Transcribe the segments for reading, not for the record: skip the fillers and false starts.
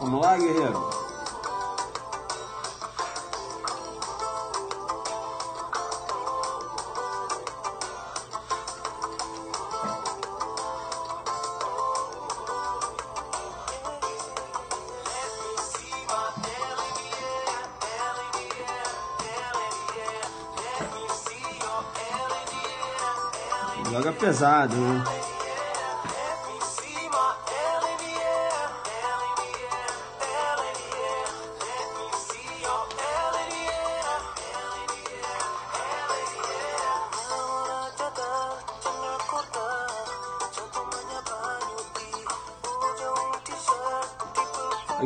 Vamos lá, guerreiro. Joga pesado, né?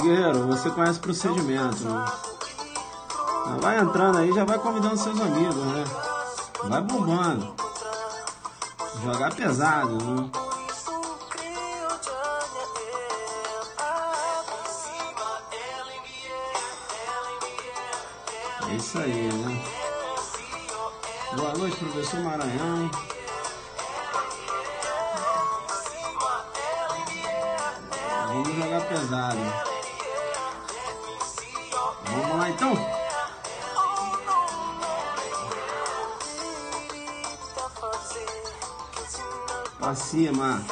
Guerreiro, você conhece o procedimento, né? Vai entrando aí, já vai convidando seus amigos, né? Vai bombando. Jogar pesado, né? É isso aí, né? Boa noite, professor Maranhão. Vamos jogar pesado. Vamos lá então? Pra cima.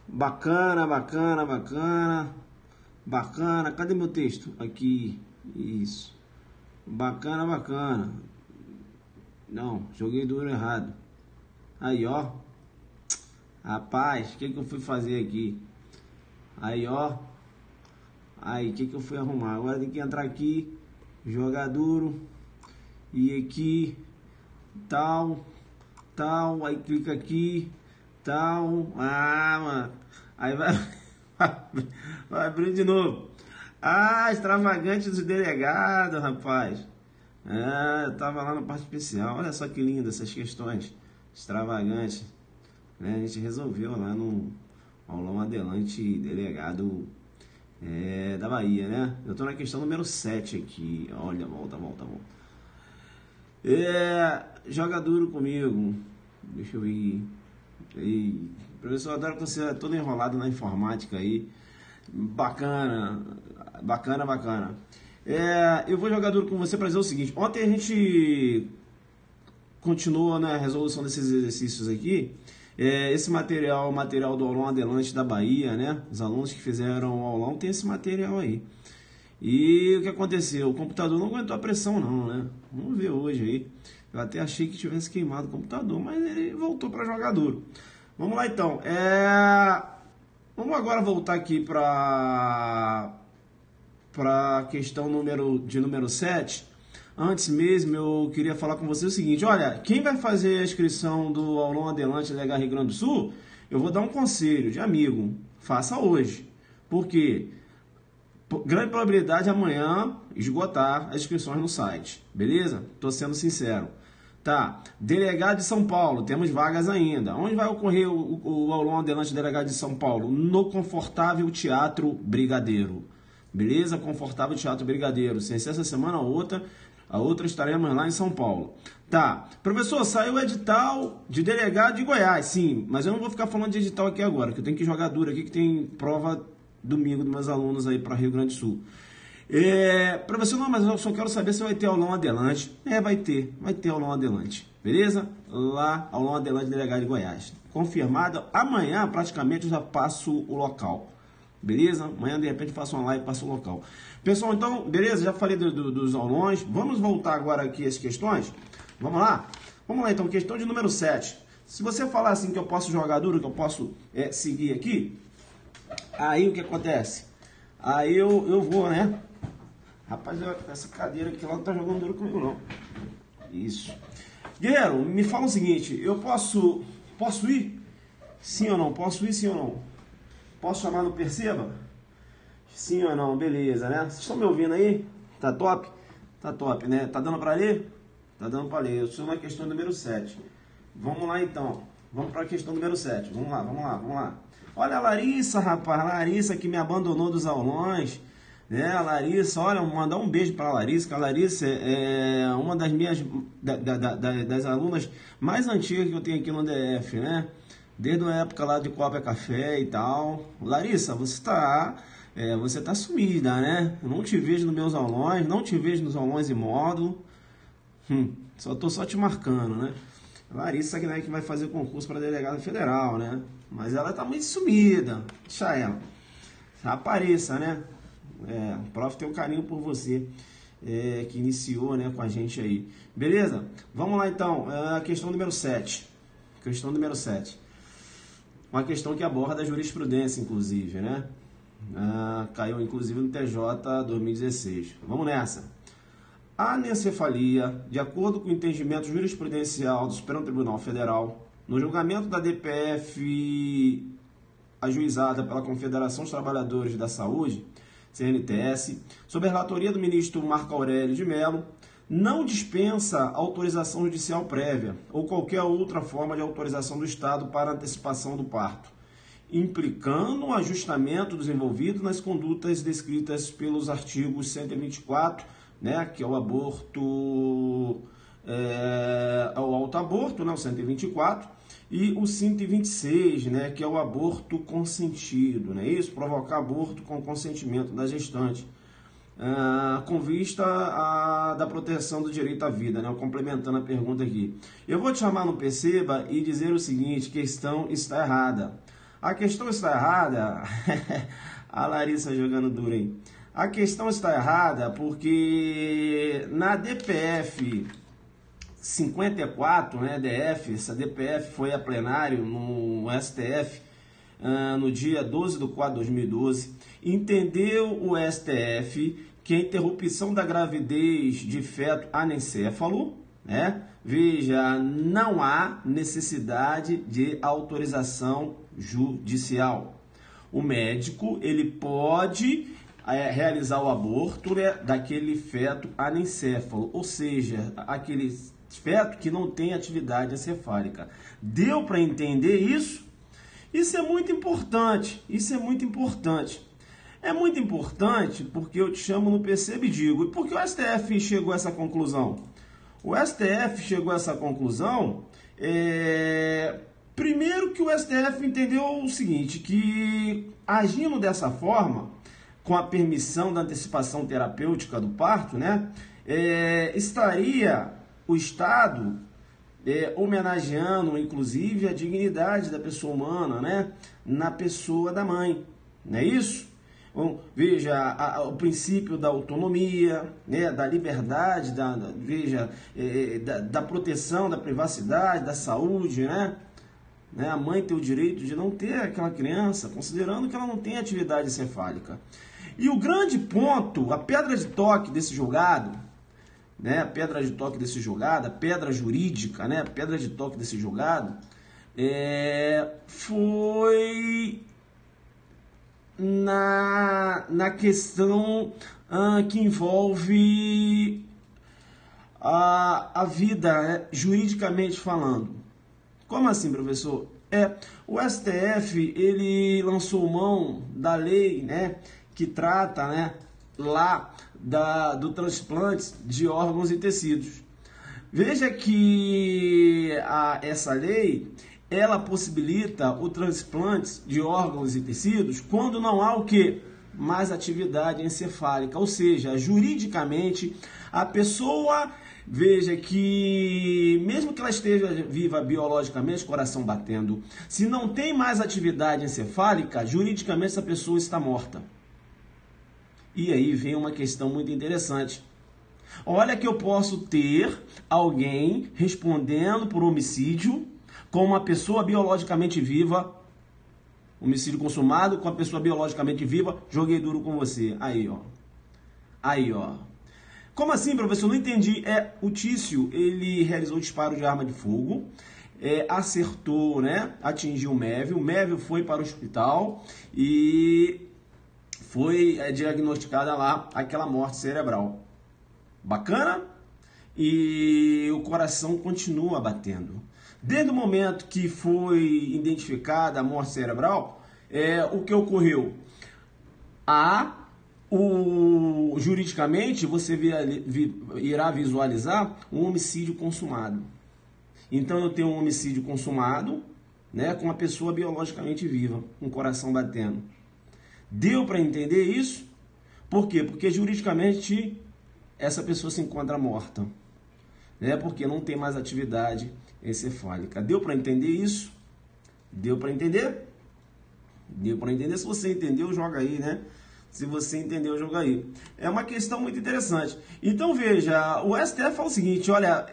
Bacana, bacana, bacana. Bacana. Cadê meu texto? Aqui. Isso. Bacana, bacana. Não, joguei duro errado. Aí, ó. Rapaz, o que eu fui fazer aqui? Aí, ó. Aí, o que eu fui arrumar? Agora tem que entrar aqui, jogar duro. E aqui, tal, tal. Aí clica aqui, tal. Ah, mano. Aí vai abrir de novo. Ah, extravagante dos delegados, rapaz. Ah, eu tava lá na parte especial. Olha só que linda essas questões. Extravagante. Né? A gente resolveu lá no aulão adelante delegado da Bahia, né? Eu tô na questão número 7 aqui. Olha, volta. Joga duro comigo. Deixa eu ir. Professor, eu adoro que você é todo enrolado na informática aí. Bacana. Eu vou jogar duro com você para dizer o seguinte. Ontem a gente continuou, né, a resolução desses exercícios aqui. Esse material do aulão adelante da Bahia, né? Os alunos que fizeram o aulão tem esse material aí. E o que aconteceu? O computador não aguentou a pressão não, né? Vamos ver hoje aí. Eu até achei que tivesse queimado o computador, mas ele voltou para jogar duro. Vamos lá então. Vamos agora voltar aqui para a questão número 7. Antes mesmo, eu queria falar com você o seguinte. Olha, quem vai fazer a inscrição do aulão adelante Legal Rio Grande do Sul, eu vou dar um conselho de amigo. Faça hoje. Por quê? Grande probabilidade amanhã esgotar as inscrições no site. Beleza? Tô sendo sincero. Tá. Delegado de São Paulo, temos vagas ainda. Onde vai ocorrer o aulão adelante Delegado de São Paulo? No Confortável Teatro Brigadeiro. Beleza? Confortável Teatro Brigadeiro. Sem ser essa semana, a outra estaremos lá em São Paulo. Tá. Professor, saiu o edital de delegado de Goiás. Sim, mas eu não vou ficar falando de edital aqui agora, que eu tenho que jogar duro aqui, que tem prova domingo dos meus alunos aí para Rio Grande do Sul. Professor, não, mas eu só quero saber se vai ter aulão adelante. Vai ter aulão adelante. Beleza? Lá, aulão adelante delegado de Goiás. Confirmado. Amanhã, praticamente, eu já passo o local. Beleza? Amanhã, de repente, faço uma live e passo o local. Pessoal, então, beleza? Já falei dos aulões. Vamos voltar agora aqui às questões? Vamos lá? Vamos lá, então. Questão de número 7. Se você falar assim que eu posso jogar duro, que eu posso seguir aqui, aí o que acontece? Aí eu vou, né? Rapaz, essa cadeira aqui lá não tá jogando duro comigo, não. Isso. Guerreiro, me fala o seguinte. Eu posso ir? Sim ou não? Posso ir, sim ou não? Posso chamar no Perceba? Sim ou não? Beleza, né? Vocês estão me ouvindo aí? Tá top? Tá top, né? Tá dando pra ler? Tá dando pra ler. Eu sou na questão número 7. Vamos lá, então. Vamos pra questão número 7. Vamos lá. Olha a Larissa, rapaz. Larissa que me abandonou dos aulões. né? A Larissa, olha, mandar um beijo para a Larissa, que a Larissa é uma das minhas das alunas mais antigas que eu tenho aqui no DF, né? Desde a época lá de Copa Café e tal. Larissa, você tá sumida, né? Eu não te vejo nos meus aulões, não te vejo nos aulões e módulo. Só te marcando, né? Larissa que, né, que vai fazer concurso para delegada federal, né? Mas ela tá muito sumida. Deixa ela. Apareça, né? O prof tem um carinho por você, que iniciou, né, com a gente aí. Beleza? Vamos lá então. A questão número 7. Questão número 7. Uma questão que aborda a jurisprudência, inclusive, né? Caiu inclusive no TJ 2016. Vamos nessa. A anencefalia, de acordo com o entendimento jurisprudencial do Supremo Tribunal Federal, no julgamento da DPF ajuizada pela Confederação dos Trabalhadores da Saúde, CNTS, sob a relatoria do ministro Marco Aurélio de Mello, não dispensa autorização judicial prévia ou qualquer outra forma de autorização do Estado para antecipação do parto, implicando um ajustamento dos envolvidos nas condutas descritas pelos artigos 124, né, que é o aborto, o autoaborto, né, o 124, e o 126, né, que é o aborto consentido, né, isso, provocar aborto com consentimento da gestante, com vista da proteção do direito à vida, né, complementando a pergunta aqui. Eu vou te chamar no Perceba e dizer o seguinte: questão está errada. A questão está errada, a Larissa jogando duro, hein? A questão está errada porque na DPF 54, né, DF, essa DPF foi a plenário no STF no dia 12/4/2012, entendeu o STF que a interrupção da gravidez de feto anencéfalo, né, veja, não há necessidade de autorização judicial. O médico, ele pode realizar o aborto, né, daquele feto anencéfalo, ou seja, aquele feto que não tem atividade encefálica. Deu para entender isso? Isso é muito importante, isso é muito importante. É muito importante porque eu te chamo no Perceba e digo, e por que o STF chegou a essa conclusão? O STF chegou a essa conclusão, primeiro que o STF entendeu o seguinte, que agindo dessa forma, com a permissão da antecipação terapêutica do parto, né, estaria o Estado homenageando, inclusive, a dignidade da pessoa humana, né, na pessoa da mãe, não é isso? Bom, veja, o princípio da autonomia, né, da liberdade, da proteção, da privacidade, da saúde, né? A mãe tem o direito de não ter aquela criança, considerando que ela não tem atividade encefálica. E o grande ponto, a pedra de toque desse julgado, né, a pedra de toque desse julgado, a pedra jurídica, né, a pedra de toque desse julgado, foi na questão que envolve a vida, né, juridicamente falando. Como assim, professor? O STF, ele lançou mão da lei, né, que trata, né, lá do transplante de órgãos e tecidos. Veja que essa lei, ela possibilita o transplante de órgãos e tecidos quando não há o quê? Mais atividade encefálica, ou seja, juridicamente, a pessoa, veja que mesmo que ela esteja viva biologicamente, coração batendo, se não tem mais atividade encefálica, juridicamente essa pessoa está morta. E aí vem uma questão muito interessante. Olha que eu posso ter alguém respondendo por homicídio com uma pessoa biologicamente viva, homicídio consumado com a pessoa biologicamente viva, joguei duro com você. Aí, ó. Aí, ó. Como assim, professor? Não entendi. O Tício, ele realizou o disparo de arma de fogo, acertou, né? Atingiu o Mévio foi para o hospital e foi diagnosticada lá aquela morte cerebral. Bacana? E o coração continua batendo. Desde o momento que foi identificada a morte cerebral, o que ocorreu? Há Juridicamente, você irá visualizar um homicídio consumado. Então, eu tenho um homicídio consumado, né, com uma pessoa biologicamente viva, com o coração batendo. Deu para entender isso? Por quê? Porque juridicamente essa pessoa se encontra morta, né? Porque não tem mais atividade encefálica. Deu para entender isso? Deu para entender? Deu para entender? Se você entendeu, joga aí, né? Se você entendeu, joga aí. É uma questão muito interessante. Então, veja, o STF fala o seguinte, olha,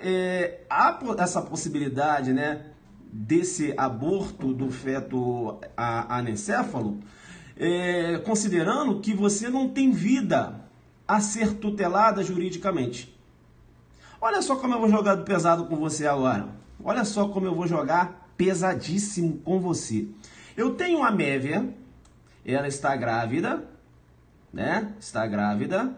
há essa possibilidade, né, desse aborto do feto anencéfalo, considerando que você não tem vida a ser tutelada juridicamente. Olha só como eu vou jogar pesado com você agora. Olha só como eu vou jogar pesadíssimo com você. Eu tenho uma mévia, ela está grávida, né? Está grávida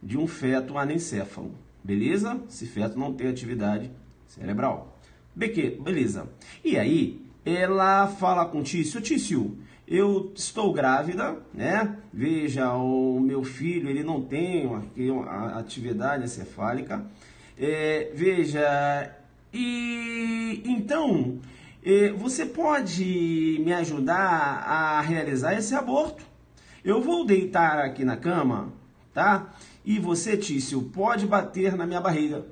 de um feto anencéfalo, beleza? Esse feto não tem atividade cerebral. Beleza. E aí, ela fala com o Tício, Tício, eu estou grávida, né? Veja, o meu filho, ele não tem a atividade encefálica. Veja, e então, você pode me ajudar a realizar esse aborto? Eu vou deitar aqui na cama, tá? E você, Tício, pode bater na minha barriga.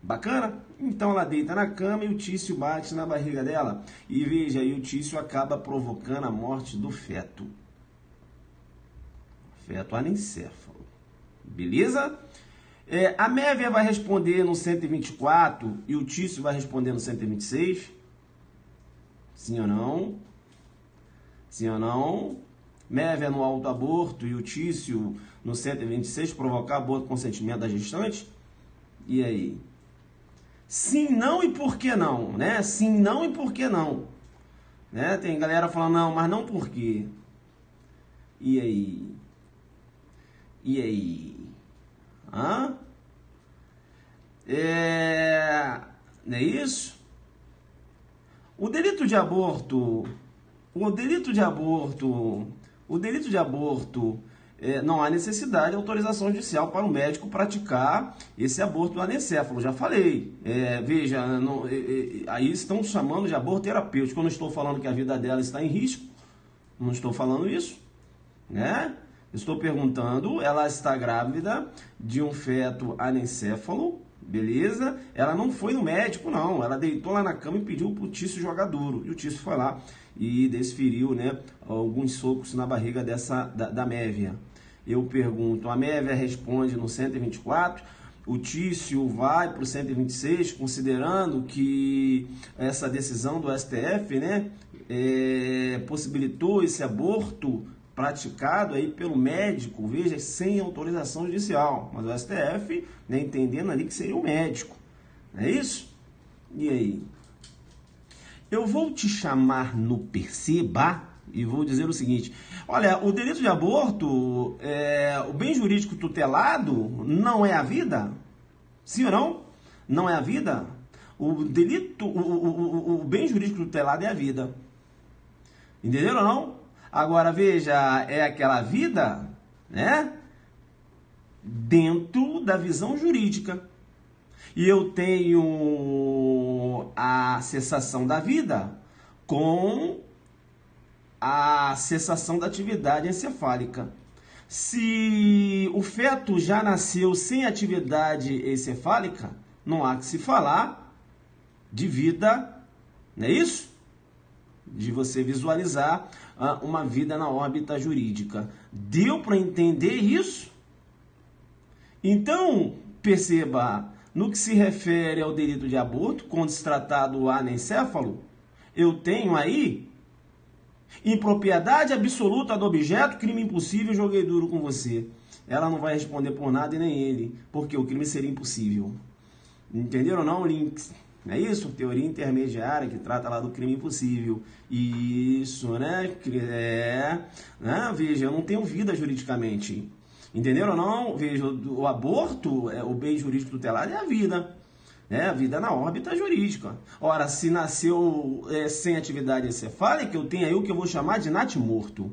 Bacana? Então ela deita na cama e o Tício bate na barriga dela. E veja, aí o Tício acaba provocando a morte do feto. Feto anencéfalo. Beleza? A mévia vai responder no 124 e o Tício vai responder no 126. Sim ou não? Sim ou não? Mévia no autoaborto e o Tício no 126 provocar aborto com consentimento da gestante? E aí? Sim, não e por que não, né? Sim, não e por que não, né? Tem galera falando, não, mas não por quê. E aí? E aí? Hã? Não é isso? O delito de aborto não há necessidade de autorização judicial para o médico praticar esse aborto anencéfalo, já falei. Veja, aí estão chamando de aborto terapêutico. Eu não estou falando que a vida dela está em risco, não estou falando isso, né? Estou perguntando, ela está grávida de um feto anencéfalo, beleza? Ela não foi no médico, não. Ela deitou lá na cama e pediu para o Tício jogar duro. E o Tício foi lá e desferiu, né, alguns socos na barriga da mévia. Eu pergunto, a mévia responde no 124, o Tício vai para o 126, considerando que essa decisão do STF, né, possibilitou esse aborto praticado aí pelo médico, veja, sem autorização judicial. Mas o STF, né, entendendo ali que seria o médico. Não é isso? E aí? Eu vou te chamar no Perceba e vou dizer o seguinte, olha, o delito de aborto, o bem jurídico tutelado não é a vida? Sim ou não? Não é a vida? O bem jurídico tutelado é a vida. Entenderam ou não? Agora, veja, é aquela vida, né, dentro da visão jurídica. E eu tenho a cessação da vida com a cessação da atividade encefálica. Se o feto já nasceu sem atividade encefálica, não há que se falar de vida, não é isso? De você visualizar uma vida na órbita jurídica. Deu para entender isso? Então, perceba, no que se refere ao delito de aborto, quando se tratar do anencéfalo, eu tenho aí impropriedade absoluta do objeto, crime impossível, joguei duro com você. Ela não vai responder por nada e nem ele, porque o crime seria impossível. Entenderam ou não, links? É isso? Teoria intermediária que trata lá do crime impossível. Isso, né? Veja, eu não tenho vida juridicamente. Entenderam ou não? Veja, o aborto, o bem jurídico tutelado é a vida. A vida na órbita jurídica. Ora, se nasceu sem atividade encefálica, eu tenho aí o que eu vou chamar de natimorto.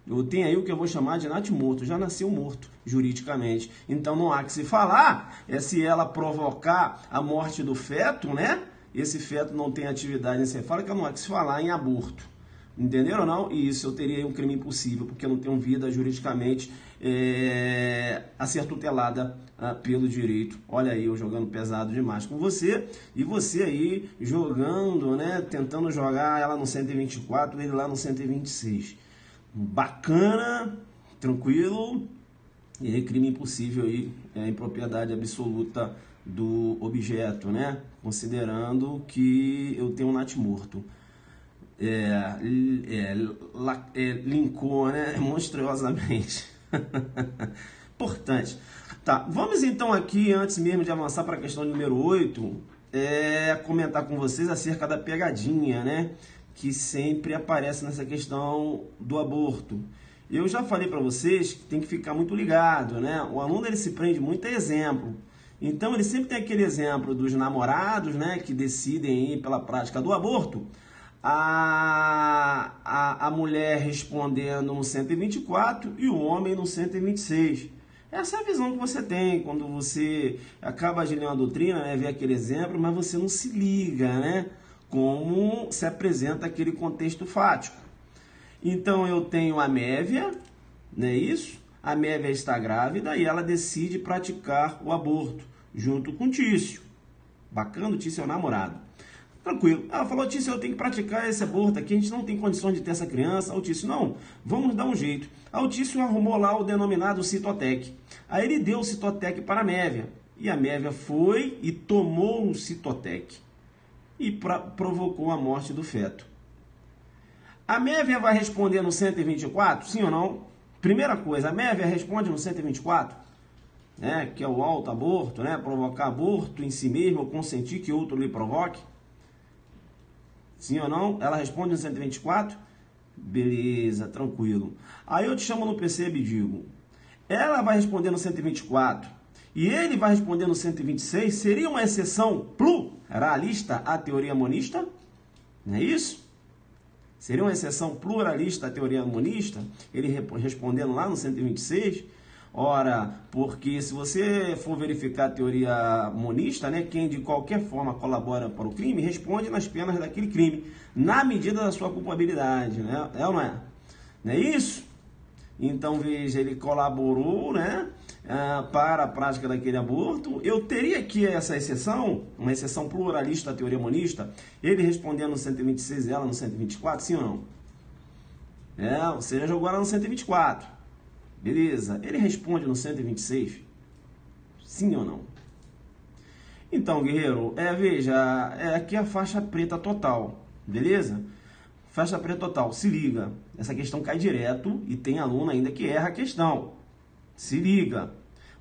Eu tenho aí o que eu vou chamar de natimorto, já nasceu morto, juridicamente. Então não há que se falar, se ela provocar a morte do feto, né? Esse feto não tem atividade encefálica, não há que se falar em aborto. Entenderam ou não? E isso eu teria um crime impossível, porque eu não tenho vida juridicamente a ser tutelada pelo direito. Olha aí, eu jogando pesado demais com você, e você aí jogando, né? Tentando jogar ela no 124, ele lá no 126. Bacana, tranquilo, e aí crime impossível aí, impropriedade absoluta do objeto, né? Considerando que eu tenho um natimorto. Linkou, né? Monstruosamente. Importante. Tá, vamos então aqui, antes mesmo de avançar para a questão número 8, comentar com vocês acerca da pegadinha, né? Que sempre aparece nessa questão do aborto. Eu já falei para vocês que tem que ficar muito ligado, né? O aluno ele se prende muito a exemplo. Então ele sempre tem aquele exemplo dos namorados, né? Que decidem ir pela prática do aborto. A mulher respondendo no 124 e o homem no 126. Essa é a visão que você tem quando você acaba de ler uma doutrina, né? Vê aquele exemplo, mas você não se liga, né? Como se apresenta aquele contexto fático. Então eu tenho a Mévia, não é isso? A Mévia está grávida e ela decide praticar o aborto junto com Tício. Bacana, o Tício é o namorado. Tranquilo. Ela falou, Tício, eu tenho que praticar esse aborto aqui, a gente não tem condições de ter essa criança. O Tício, não, vamos dar um jeito. Aí o Tício arrumou lá o denominado Citotec. Aí ele deu o Citotec para a Mévia. E a Mévia foi e tomou o Citotec. E provocou a morte do feto. A Mévia vai responder no 124, sim ou não? Primeira coisa, a Mévia responde no 124, né, que é o autoaborto, né, provocar aborto em si mesmo ou consentir que outro lhe provoque. Sim ou não? Ela responde no 124? Beleza, tranquilo. Aí eu te chamo no PC e digo, ela vai responder no 124 e ele vai responder no 126, seria uma exceção pluralista à teoria monista? Não é isso? Seria uma exceção pluralista à teoria monista? Ele respondendo lá no 126? Ora, porque se você for verificar a teoria monista, né, quem de qualquer forma colabora para o crime, responde nas penas daquele crime, na medida da sua culpabilidade, né? É ou não é? Não é isso? Então, veja, ele colaborou, né, para a prática daquele aborto. Eu teria aqui essa exceção, uma exceção pluralista à teoria monista, ele respondendo no 126 e ela no 124, sim ou não? Você jogou ela no 124. Beleza, ele responde no 126? Sim ou não? Então, guerreiro, veja, aqui a faixa preta total, beleza? Faixa preta total, se liga, essa questão cai direto e tem aluno ainda que erra a questão. Se liga.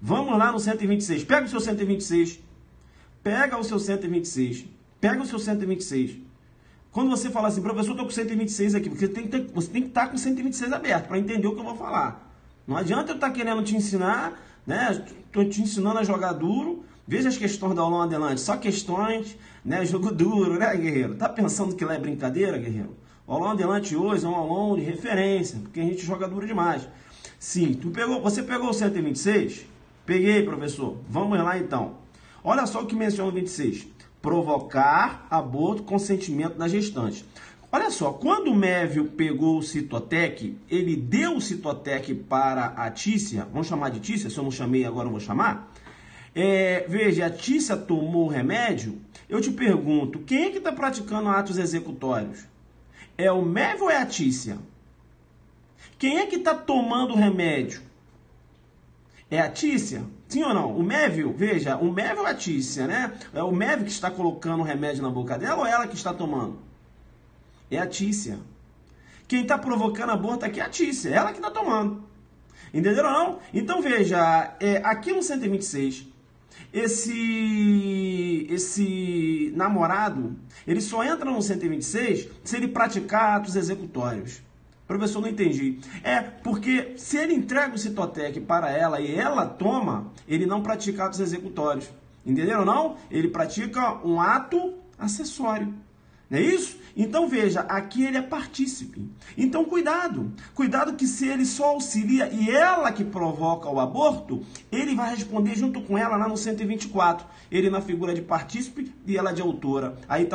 Vamos lá no 126, pega o seu 126, pega o seu 126, pega o seu 126. Quando você fala assim, professor, eu estou com 126 aqui, porque você tem que estar com o 126 aberto para entender o que eu vou falar. Não adianta eu estar querendo te ensinar, né? Estou te ensinando a jogar duro. Veja as questões da aula adelante, só questões, né? Jogo duro, né, guerreiro? Tá pensando que lá é brincadeira, guerreiro? O aulão adelante hoje é um aulão de referência, porque a gente joga duro demais. Sim, você pegou o 126? Peguei, professor. Vamos lá então. Olha só o que menciona o 26. Provocar aborto com consentimento da gestante. Olha só, quando o Mévio pegou o Citotec, ele deu o Citotec para a Tícia, vamos chamar de Tícia, se eu não chamei agora eu vou chamar. Veja, a Tícia tomou o remédio, eu te pergunto, quem é que está praticando atos executórios? É o Mévio ou é a Tícia? Quem é que está tomando o remédio? É a Tícia? Sim ou não? O Mévio, veja, o Mévio ou a Tícia, né? É o Mévio que está colocando o remédio na boca dela ou ela que está tomando? É a Tícia. Quem está provocando aborto aqui é a Tícia, ela que está tomando. Entenderam ou não? Então veja, aqui no 126, esse namorado, ele só entra no 126 se ele praticar atos executórios. Professor, não entendi. Porque se ele entrega o Citotec para ela e ela toma, ele não pratica atos executórios. Entenderam ou não? Ele pratica um ato acessório. Não é isso? Então veja, aqui ele é partícipe. Então cuidado que se ele só auxilia e ela que provoca o aborto, ele vai responder junto com ela lá no 124. Ele na figura de partícipe e ela de autora. Aí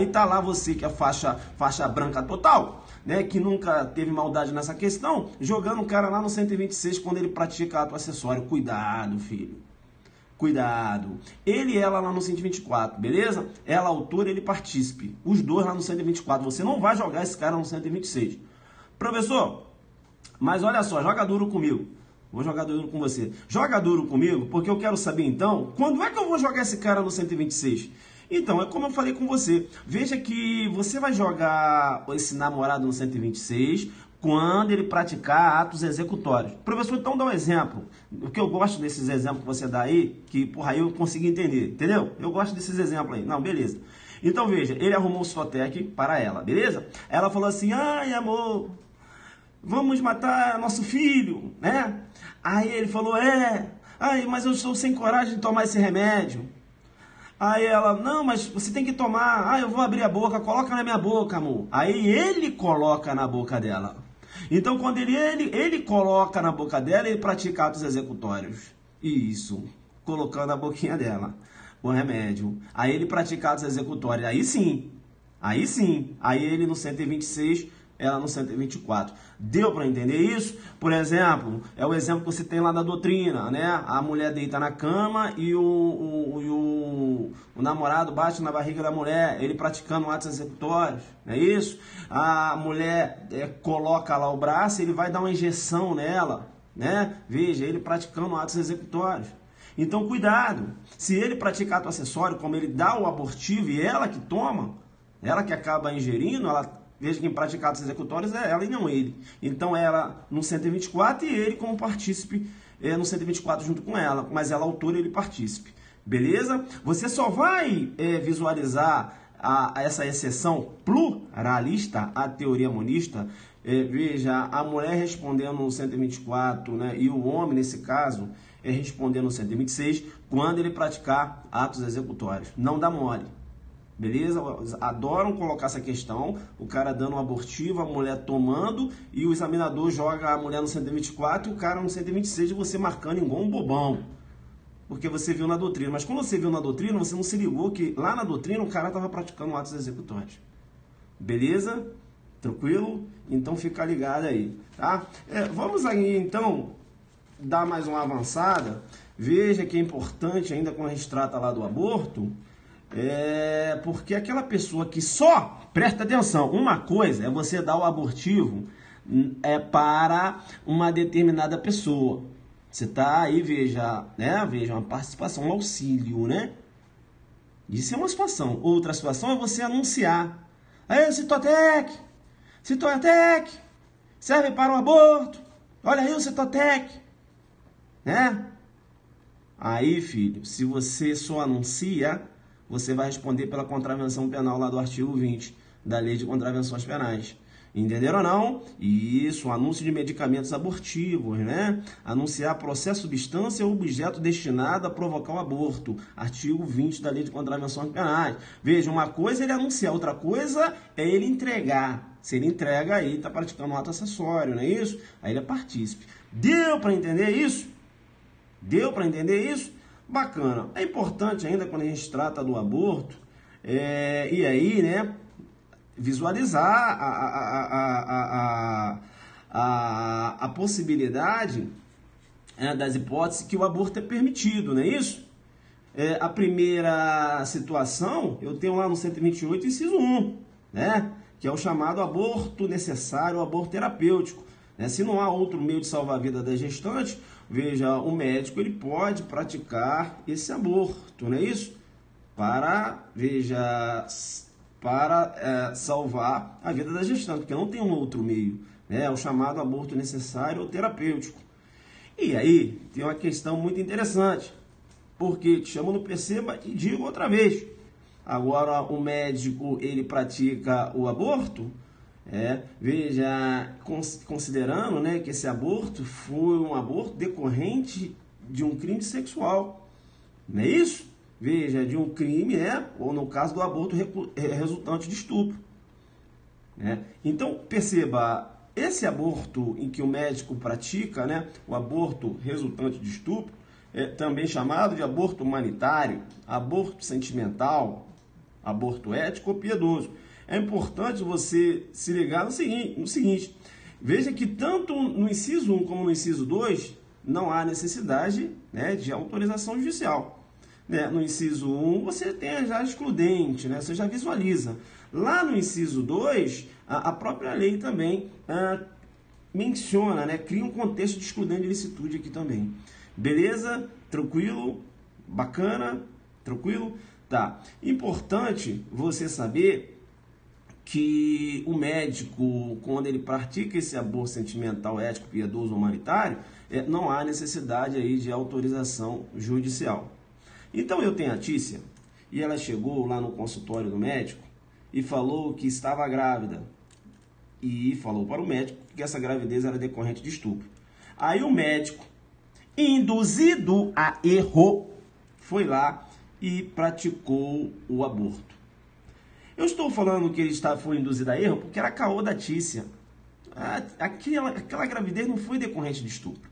tá lá você que é faixa branca total, né, que nunca teve maldade nessa questão, jogando o cara lá no 126 quando ele pratica ato acessório. Cuidado, filho. Cuidado. Ele e ela lá no 124, beleza? Ela autora, ele partícipe. Os dois lá no 124. Você não vai jogar esse cara no 126. Professor, mas olha só, joga duro comigo. Vou jogar duro com você. Joga duro comigo, porque eu quero saber então, quando é que eu vou jogar esse cara no 126? Então, é como eu falei com você. Veja que você vai jogar esse namorado no 126 quando ele praticar atos executórios. Professor, então dá um exemplo. O que eu gosto desses exemplos que você dá aí, que porra, aí eu consegui entender, entendeu? Eu gosto desses exemplos aí. Não, beleza. Então veja, ele arrumou um Citotec para ela, beleza? Ela falou assim, ai amor, vamos matar nosso filho, né? Aí ele falou, ai, mas eu estou sem coragem de tomar esse remédio. Aí ela, não, mas você tem que tomar, eu vou abrir a boca, coloca na minha boca, amor. Aí ele coloca na boca dela. Então, quando ele coloca na boca dela, ele pratica atos executórios. Isso, colocando a boquinha dela, o remédio. Aí ele pratica atos executórios. Aí sim. Aí ele no 126, ela no 124. Deu para entender isso? Por exemplo, é o exemplo que você tem lá da doutrina, né? A mulher deita na cama e o namorado bate na barriga da mulher, ele praticando atos executórios, não é isso? A mulher coloca lá o braço, ele vai dar uma injeção nela, né? Veja, ele praticando atos executórios. Então, cuidado. Se ele pratica ato acessório, como ele dá o abortivo e ela que toma, ela que acaba ingerindo, veja que em praticar atos executórios é ela e não ele. Então ela no 124 e ele como partícipe no 124 junto com ela. Mas ela autora e ele partícipe. Beleza? Você só vai visualizar essa exceção pluralista à teoria monista. Veja, a mulher respondendo no 124, né, e o homem, nesse caso, respondendo no 126, quando ele praticar atos executórios. Não dá mole. Beleza? Adoram colocar essa questão, o cara dando um abortivo, a mulher tomando, e o examinador joga a mulher no 124 e o cara no 126 e você marcando igual um bobão. Porque você viu na doutrina. Mas quando você viu na doutrina, você não se ligou que lá na doutrina o cara estava praticando atos executórios. Beleza? Tranquilo? Então fica ligado aí, tá? Vamos aí então dar mais uma avançada. Veja que é importante ainda quando a gente trata lá do aborto, porque aquela pessoa que só, presta atenção, uma coisa é você dar o abortivo para uma determinada pessoa. Você tá aí, veja, né? Veja, uma participação, um auxílio, né? Isso é uma situação. Outra situação é você anunciar. Aí, Citotec, serve para um aborto. Olha aí o Citotec, né? Aí, filho, se você só anuncia, você vai responder pela contravenção penal lá do artigo 20 da Lei de Contravenções Penais. Entenderam ou não? Isso, anúncio de medicamentos abortivos, né? Anunciar processo, substância ou objeto destinado a provocar o aborto. Artigo 20 da Lei de Contravenções Penais. Veja, uma coisa é ele anunciar, outra coisa é ele entregar. Se ele entrega, aí está praticando um ato acessório, não é isso? Aí ele é partícipe. Deu para entender isso? Deu para entender isso? Bacana. É importante ainda quando a gente trata do aborto, e aí, né, visualizar a possibilidade das hipóteses que o aborto é permitido, não é isso? A primeira situação, eu tenho lá no 128, inciso 1, né, que é o chamado aborto necessário, o aborto terapêutico. Se não há outro meio de salvar a vida da gestante, veja, o médico ele pode praticar esse aborto, não é isso? Para salvar a vida da gestante, porque não tem um outro meio, né? É o chamado aborto necessário ou terapêutico. E aí, tem uma questão muito interessante, porque te chamo no perceba e digo outra vez. Agora, o médico, ele pratica o aborto, veja, considerando, né, que esse aborto foi um aborto decorrente de um crime sexual, não é isso? veja, de um crime, né? Ou no caso do aborto resultante de estupro. Né? Então, perceba, esse aborto em que o médico pratica, né, o aborto resultante de estupro, é também chamado de aborto humanitário, aborto sentimental, aborto ético ou piedoso. É importante você se ligar no seguinte, veja que tanto no inciso 1 como no inciso 2 não há necessidade, né, de autorização judicial. Né? No inciso 1 você tem já excludente, né? Você já visualiza. Lá no inciso 2, a própria lei também menciona, né? Cria um contexto de excludente de ilicitude aqui também. Beleza? Tranquilo? Bacana? Tranquilo? Tá. Importante você saber que o médico, quando ele pratica esse aborto sentimental, ético, piedoso, humanitário, não há necessidade aí de autorização judicial. Então eu tenho a Tícia, e ela chegou lá no consultório do médico e falou que estava grávida. E falou para o médico que essa gravidez era decorrente de estupro. Aí o médico, induzido a erro, foi lá e praticou o aborto. Eu estou falando que ele foi induzido a erro porque era caô da Tícia. Aquela gravidez não foi decorrente de estupro.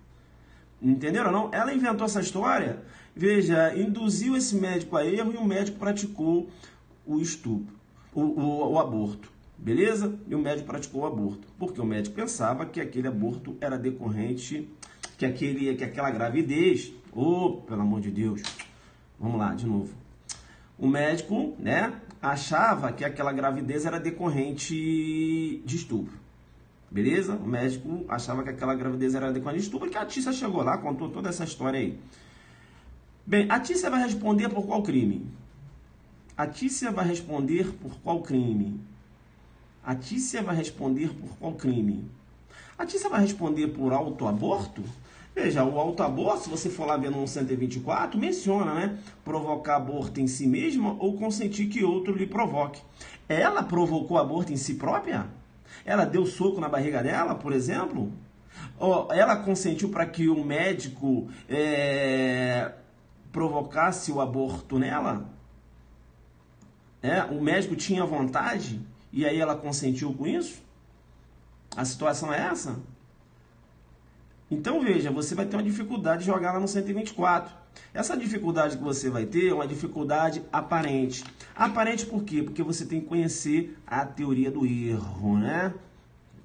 Entenderam ou não? Ela inventou essa história, veja, induziu esse médico a erro e o médico praticou o estupro, o aborto. Beleza? E o médico praticou o aborto. Porque o médico pensava que aquele aborto era decorrente, que aquela gravidez... pelo amor de Deus. Vamos lá, de novo. O médico, né, achava que aquela gravidez era decorrente de estupro. Beleza? O médico achava que aquela gravidez era decorrente de estupro, que a Tícia chegou lá, contou toda essa história aí. Bem, a Tícia vai responder por qual crime? A Tícia vai responder por qual crime? A Tícia vai responder por qual crime? A Tícia vai responder por autoaborto? Veja, o autoaborto, se você for lá ver no 124, menciona, né? Provocar aborto em si mesma ou consentir que outro lhe provoque. Ela provocou aborto em si própria? Ela deu soco na barriga dela, por exemplo? Ou ela consentiu para que o médico provocasse o aborto nela? O médico tinha vontade e aí ela consentiu com isso? A situação é essa? Então, veja, você vai ter uma dificuldade de jogar lá no 124. Essa dificuldade que você vai ter é uma dificuldade aparente. Aparente por quê? Porque você tem que conhecer a teoria do erro, né?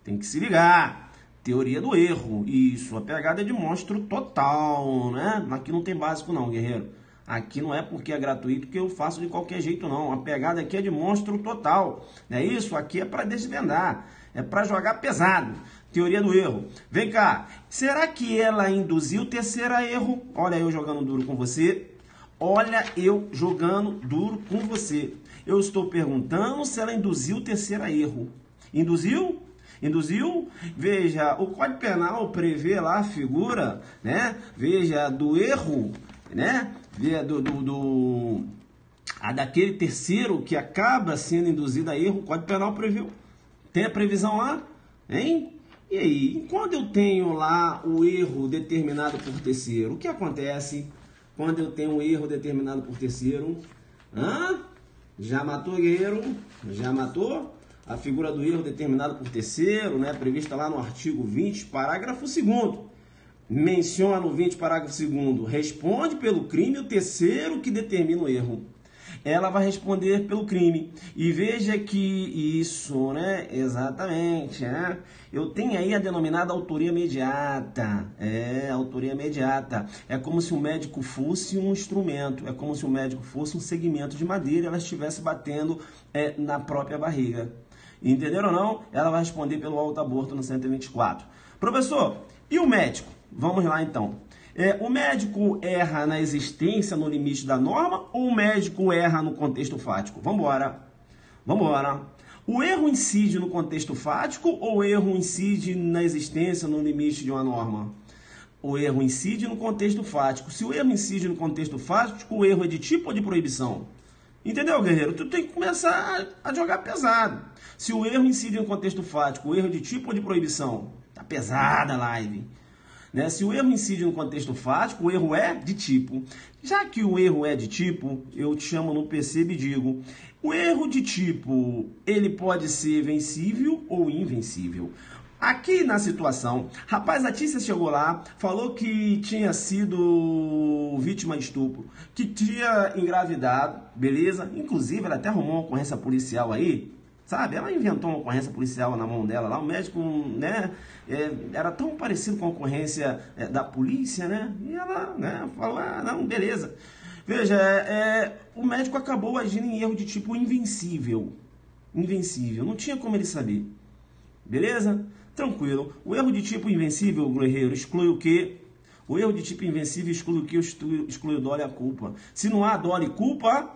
Tem que se ligar. Teoria do erro. Isso, a pegada é de monstro total, né? Aqui não tem básico não, guerreiro. Aqui não é porque é gratuito que eu faço de qualquer jeito não. A pegada aqui é de monstro total. Não é isso? Aqui é para desvendar. É para jogar pesado. Teoria do erro. Vem cá. Será que ela induziu o terceiro erro? Olha eu jogando duro com você. Olha eu jogando duro com você. Eu estou perguntando se ela induziu o terceiro erro. Induziu? Induziu? Veja, o Código Penal prevê lá a figura, né? Veja, do erro, né? Daquele terceiro que acaba sendo induzido a erro. O Código Penal previu. Tem a previsão lá? Hein? E aí, quando eu tenho lá o erro determinado por terceiro, o que acontece quando eu tenho um erro determinado por terceiro? Já matou, guerreiro? Já matou? A figura do erro determinado por terceiro, né, prevista lá no artigo 20, parágrafo 2º. Menciona o 20, parágrafo 2º. Responde pelo crime o terceiro que determina o erro. Ela vai responder pelo crime. E veja que isso, né? Exatamente, né? Eu tenho aí a denominada autoria imediata. Autoria imediata. É como se o médico fosse um instrumento. É como se o médico fosse um segmento de madeira e ela estivesse batendo na própria barriga. Entenderam ou não? Ela vai responder pelo autoaborto no 124. Professor, e o médico? Vamos lá então. O médico erra na existência, no limite da norma, ou o médico erra no contexto fático? Vamos embora. Vamos embora. O erro incide no contexto fático ou o erro incide na existência, no limite de uma norma? O erro incide no contexto fático. Se o erro incide no contexto fático, o erro é de tipo ou de proibição? Entendeu, guerreiro? Tu tem que começar a jogar pesado. Se o erro incide no contexto fático, o erro é de tipo ou de proibição? Tá pesada a live. né? Se o erro incide no contexto fático, o erro é de tipo. Já que o erro é de tipo, eu te chamo no percebo e digo, o erro de tipo, ele pode ser vencível ou invencível. Aqui na situação, rapaz, a Tícia chegou lá, falou que tinha sido vítima de estupro, que tinha engravidado, beleza? Inclusive, ela até arrumou uma ocorrência policial aí, sabe? Ela inventou uma ocorrência policial na mão dela lá, o médico, né, era tão parecido com a ocorrência da polícia, né? E ela, né, falou, ah, não, beleza. Veja, o médico acabou agindo em erro de tipo invencível. Invencível, não tinha como ele saber. Beleza? Tranquilo. O erro de tipo invencível, guerreiro, exclui o quê? O erro de tipo invencível exclui o quê? Exclui o dolo e a culpa. Se não há dolo e culpa,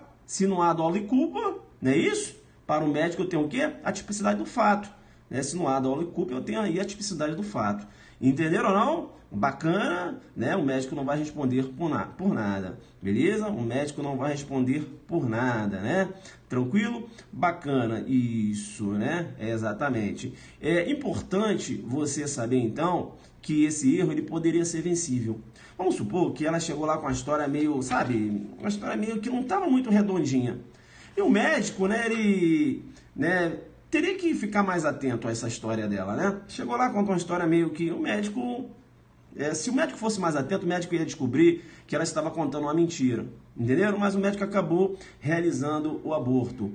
não é isso? Para o médico eu tenho o quê? A tipicidade do fato. Né? Se não há dolo e culpa, eu tenho aí a tipicidade do fato. Entenderam ou não? Bacana, né? O médico não vai responder por nada, beleza? O médico não vai responder por nada, né? Tranquilo? Bacana, isso, né? Exatamente. É importante você saber, então, que esse erro ele poderia ser vencível. Vamos supor que ela chegou lá com uma história meio, sabe? Uma história meio que não estava muito redondinha. E o médico, né, ele, né, teria que ficar mais atento a essa história dela, né? Chegou lá, contou uma história meio que o médico... se o médico fosse mais atento, o médico ia descobrir que ela estava contando uma mentira. Entenderam? Mas o médico acabou realizando o aborto.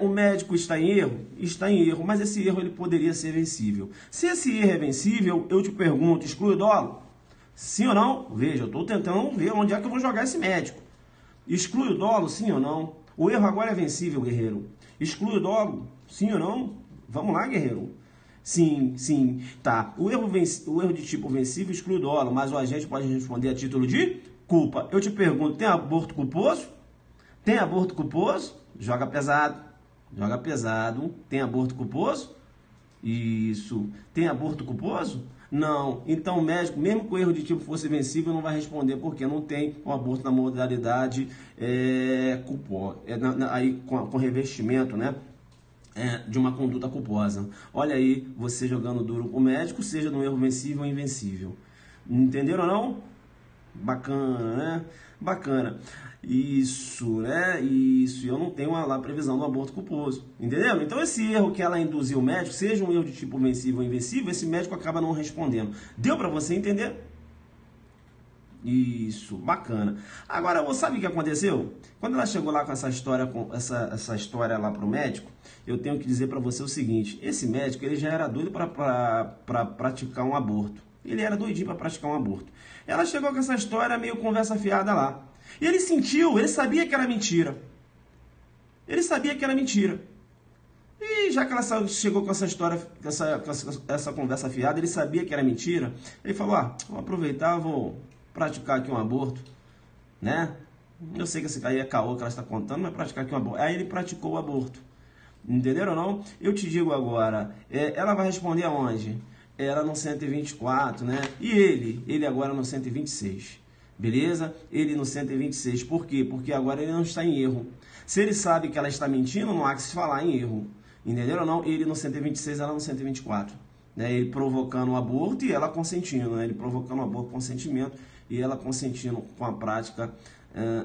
O médico está em erro? Está em erro, mas esse erro ele poderia ser vencível. Se esse erro é vencível, eu te pergunto, exclui o dolo? Sim ou não? Veja, eu estou tentando ver onde é que eu vou jogar esse médico. Exclui o dolo, sim ou não? O erro agora é vencível, guerreiro. Exclui o dolo, sim ou não? Vamos lá, guerreiro. Sim, sim. Tá. O erro de tipo vencível exclui o dolo, mas o agente pode responder a título de culpa. Eu te pergunto, tem aborto culposo? Tem aborto culposo? Joga pesado. Joga pesado. Tem aborto culposo? Isso. Tem aborto culposo? Não. Então o médico, mesmo que o erro de tipo fosse vencível, não vai responder, porque não tem um aborto na modalidade culposa. Aí com revestimento, né? De uma conduta culposa. Olha aí, você jogando duro com o médico, seja no erro vencível ou invencível. Entenderam ou não? Bacana, né? Bacana. Isso, né? Isso. Eu não tenho lá a previsão do aborto culposo. Entenderam? Então esse erro que ela induziu o médico, seja um erro de tipo vencível ou invencível, esse médico acaba não respondendo. Deu para você entender? Isso, bacana. Agora, você sabe o que aconteceu? Quando ela chegou lá com essa história, essa história lá pro médico, eu tenho que dizer para você o seguinte: esse médico ele já era doido para praticar um aborto. Ele era doidinho para praticar um aborto. Ela chegou com essa história meio conversa fiada lá. E ele sentiu, ele sabia que era mentira. Ele sabia que era mentira. E já que ela chegou com essa história, com essa conversa fiada, ele sabia que era mentira. Ele falou: vou aproveitar, vou praticar aqui um aborto, né? Eu sei que esse aí é caô que ela está contando, mas praticar aqui um aborto. Aí ele praticou o aborto. Entenderam ou não? Eu te digo agora, ela vai responder aonde? Ela no 124, né? E ele agora no 126. Beleza? Ele no 126. Por quê? Porque agora ele não está em erro. Se ele sabe que ela está mentindo, não há que se falar em erro. Entenderam ou não? Ele no 126, ela no 124. Né? Ele provocando o aborto e ela consentindo. Né? Ele provocando o aborto com consentimento e ela consentindo com a prática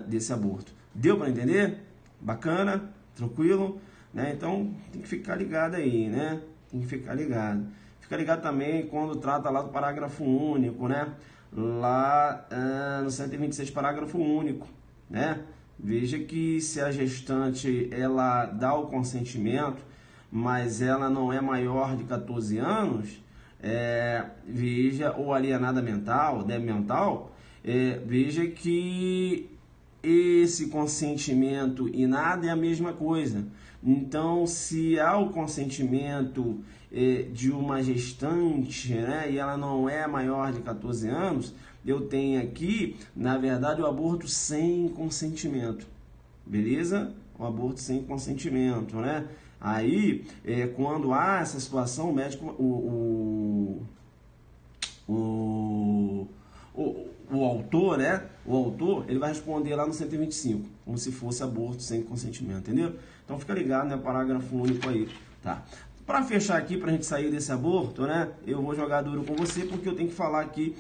desse aborto. Deu para entender? Bacana? Tranquilo? Né? Então, tem que ficar ligado aí, né? Tem que ficar ligado. Fica ligado também quando trata lá do parágrafo único, né? Lá no 126, parágrafo único, né? Veja que se a gestante, ela dá o consentimento, mas ela não é maior de 14 anos, veja, ou alienada mental, débil mental, veja que esse consentimento e nada é a mesma coisa. Então, se há o consentimento de uma gestante, né, e ela não é maior de 14 anos, eu tenho aqui, na verdade, o aborto sem consentimento. Beleza? O aborto sem consentimento, né? Aí, quando há essa situação, o médico, o autor, né? O autor, ele vai responder lá no 125, como se fosse aborto sem consentimento, entendeu? Então fica ligado, né? Parágrafo único aí, tá? Para fechar aqui, para a gente sair desse aborto, né? Eu vou jogar duro com você porque eu tenho que falar aqui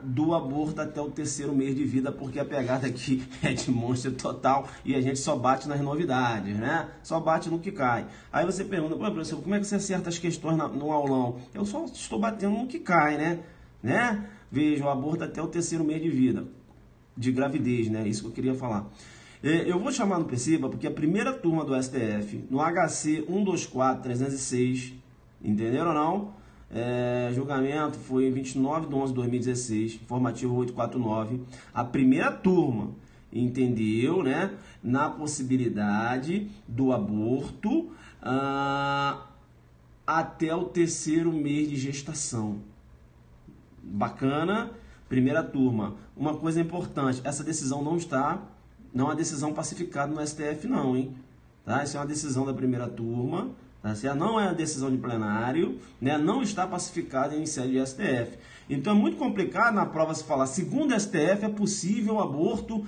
do aborto até o 3º mês de vida, porque a pegada aqui é de monstro total e a gente só bate nas novidades, né? Só bate no que cai. Aí você pergunta, pô, professor, como é que você acerta as questões no aulão? Eu só estou batendo no que cai, né? Veja, o aborto até o 3º mês de vida, de gravidez, né? Isso que eu queria falar. Eu vou chamar no Perceba porque a primeira turma do STF, no HC 124-306, entenderam ou não? Julgamento foi em 29/11/2016, informativo 849. A primeira turma entendeu, né? Na possibilidade do aborto até o 3º mês de gestação. Bacana, primeira turma. Uma coisa importante, essa decisão não é uma decisão pacificada no STF não, hein? Tá? Isso é uma decisão da primeira turma, tá? Não é uma decisão de plenário, né? Não está pacificada em sede de STF. Então é muito complicado na prova se falar, segundo o STF é possível o aborto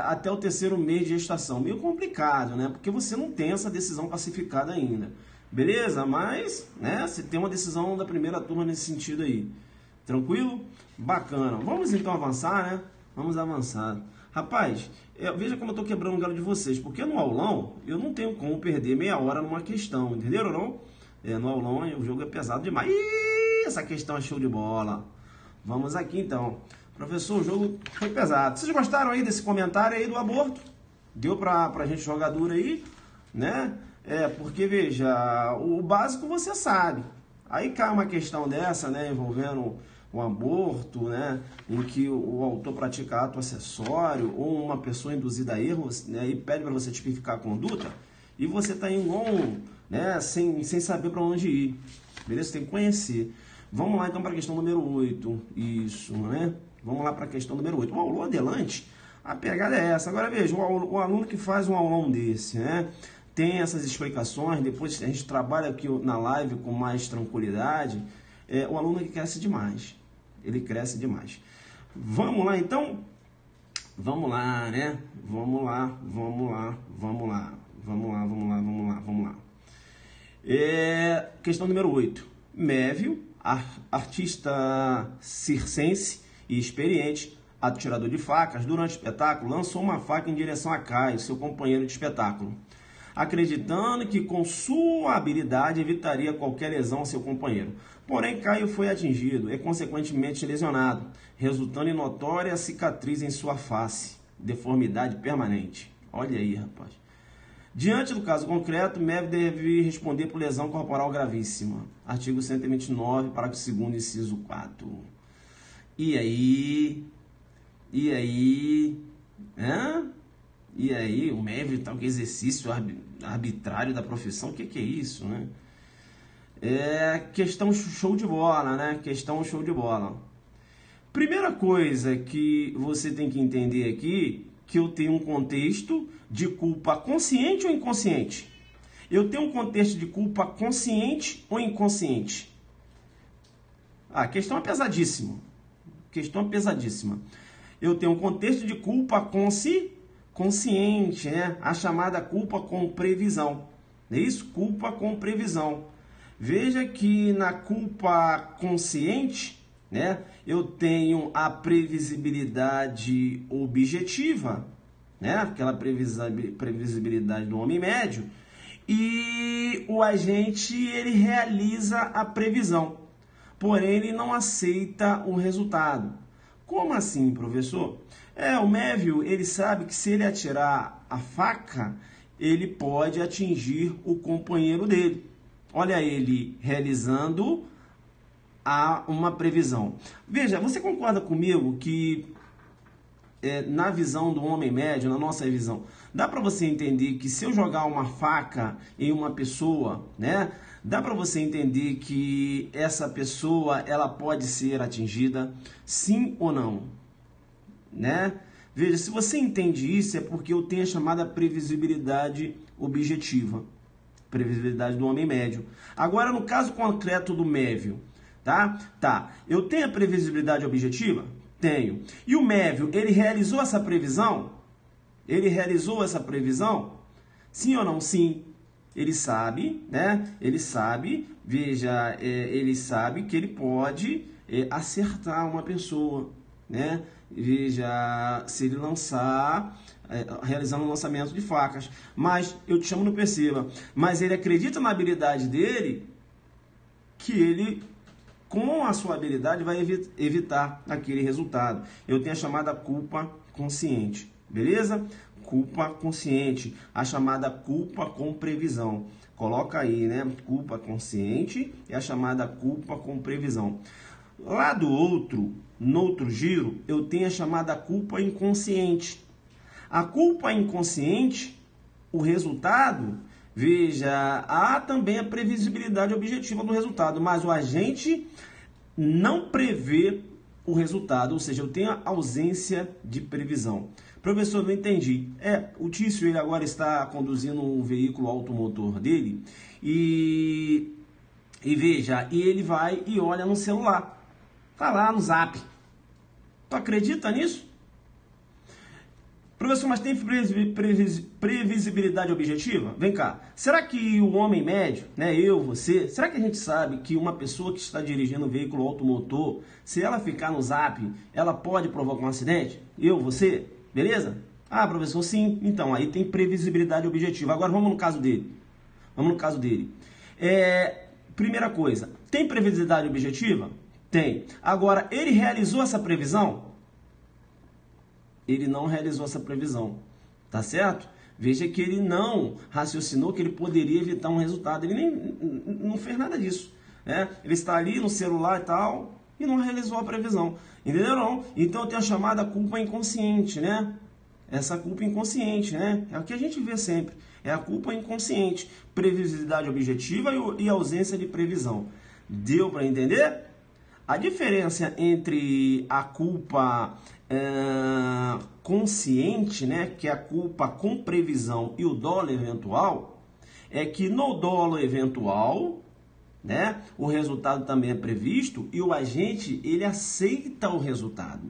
até o 3º mês de gestação. Meio complicado, né? Porque você não tem essa decisão pacificada ainda. Beleza? Mas, né? Você tem uma decisão da primeira turma nesse sentido aí. Tranquilo? Bacana. Vamos então avançar, né? Vamos avançar. Rapaz, veja como eu estou quebrando o galho de vocês, porque no aulão eu não tenho como perder meia hora numa questão, entenderam ou não? No aulão o jogo é pesado demais. Ih, essa questão é show de bola. Vamos aqui então. Professor, o jogo foi pesado. Vocês gostaram aí desse comentário aí do aborto? Deu pra gente jogar duro aí, né? Porque veja, o básico você sabe. Aí cai uma questão dessa, né, envolvendo o aborto, né, em que o autor pratica ato acessório ou uma pessoa induzida a erro, né, e pede para você tipificar a conduta, e você está em né, sem saber para onde ir. Beleza? Você tem que conhecer. Vamos lá então para a questão número 8. Isso, né? Vamos lá para a questão número 8. O aulão adelante, a pegada é essa. Agora veja, o aluno que faz um aulão desse, né, tem essas explicações, depois a gente trabalha aqui na live com mais tranquilidade, o aluno que cresce demais. Ele cresce demais. Vamos lá, então? Vamos lá, né? Vamos lá. Questão número 8. Mévio, artista circense e experiente, atirador de facas, durante o espetáculo, lançou uma faca em direção a Caio, seu companheiro de espetáculo, acreditando que com sua habilidade evitaria qualquer lesão a seu companheiro. Porém, Caio foi atingido e consequentemente lesionado, resultando em notória cicatriz em sua face, deformidade permanente. Olha aí, rapaz. Diante do caso concreto, Mévio deve responder por lesão corporal gravíssima. Artigo 129, parágrafo 2º, inciso 4. E aí? E aí, o Mévio tá com exercício arbitrário da profissão, o que é isso, né? Questão show de bola, né? Questão show de bola. Primeira coisa que você tem que entender aqui, que eu tenho um contexto de culpa consciente ou inconsciente? Eu tenho um contexto de culpa consciente ou inconsciente? A questão é pesadíssima. Eu tenho um contexto de culpa consciente, né? A chamada culpa com previsão. Não é isso? Culpa com previsão. Veja que na culpa consciente, né, eu tenho a previsibilidade objetiva, né, aquela previsibilidade do homem médio, e o agente ele realiza a previsão, porém ele não aceita o resultado. Como assim, professor? O Mévio, ele sabe que se ele atirar a faca, ele pode atingir o companheiro dele. Olha ele realizando uma previsão. Veja, você concorda comigo que na visão do homem médio, na nossa visão, dá para você entender que se eu jogar uma faca em uma pessoa, né, dá para você entender que essa pessoa ela pode ser atingida, sim ou não, né? Veja, se você entende isso é porque eu tenho a chamada previsibilidade objetiva, previsibilidade do homem médio. Agora, no caso concreto do Mévio, tá? Eu tenho a previsibilidade objetiva? Tenho. E o Mévio, ele realizou essa previsão? Sim ou não? Sim. ele sabe, né? Ele sabe, veja, ele sabe que ele pode acertar uma pessoa, né? Veja, se ele lançar, realizando um lançamento de facas. Mas, eu te chamo, não perceba, mas ele acredita na habilidade dele, que ele, com a sua habilidade, vai evitar aquele resultado. Eu tenho a chamada culpa consciente, beleza? Culpa consciente, a chamada culpa com previsão. Coloca aí, né? Culpa consciente e a chamada culpa com previsão. Lá do outro, no outro giro, eu tenho a chamada culpa inconsciente. A culpa inconsciente, o resultado, veja, há também a previsibilidade objetiva do resultado, mas o agente não prevê o resultado, ou seja, eu tenho a ausência de previsão. Professor, não entendi. O Tício, ele agora está conduzindo um veículo automotor dele e veja, e ele vai e olha no celular. Tá lá no Zap. Tu acredita nisso? Professor, mas tem previsibilidade objetiva? Vem cá. Será que o homem médio, né, eu, você, será que a gente sabe que uma pessoa que está dirigindo um veículo automotor, se ela ficar no Zap, ela pode provocar um acidente? Eu, você? Beleza? Ah, professor, sim. Então, aí tem previsibilidade objetiva. Agora vamos no caso dele. Primeira coisa, tem previsibilidade objetiva? Tem. Agora, ele realizou essa previsão? Ele não realizou essa previsão, tá certo? Veja que ele não raciocinou que ele poderia evitar um resultado. Ele nem não fez nada disso, né? Ele está ali no celular e tal e não realizou a previsão. Entendeu? Não? Então tem a chamada culpa inconsciente, né? Essa culpa inconsciente, né? É o que a gente vê sempre. É a culpa inconsciente. Previsibilidade objetiva e ausência de previsão. Deu para entender? A diferença entre a culpa consciente, né, que é a culpa com previsão, e o dolo eventual, é que no dolo eventual, né, o resultado também é previsto e o agente, ele aceita o resultado.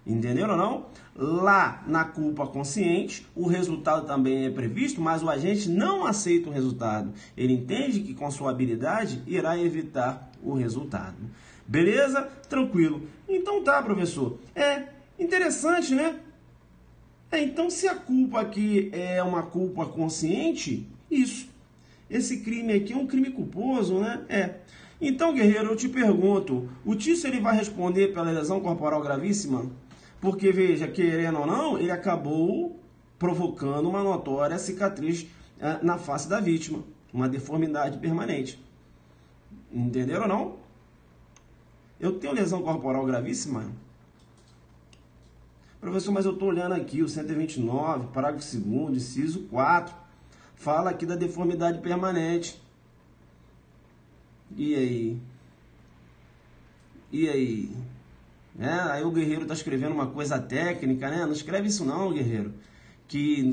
Entenderam ou não? Lá na culpa consciente, o resultado também é previsto, mas o agente não aceita o resultado. Ele entende que com sua habilidade irá evitar o resultado. Beleza? Tranquilo. Então tá, professor. Interessante, né? Então, se a culpa aqui é uma culpa consciente, isso. Esse crime aqui é um crime culposo, né? Então, guerreiro, eu te pergunto, o Tício, ele vai responder pela lesão corporal gravíssima? Porque, veja, querendo ou não, ele acabou provocando uma notória cicatriz na face da vítima. Uma deformidade permanente. Entenderam ou não? Eu tenho lesão corporal gravíssima? Professor, mas eu estou olhando aqui o 129, parágrafo 2º, inciso 4. Fala aqui da deformidade permanente. E aí? Aí o guerreiro está escrevendo uma coisa técnica, né? Não escreve isso não, guerreiro.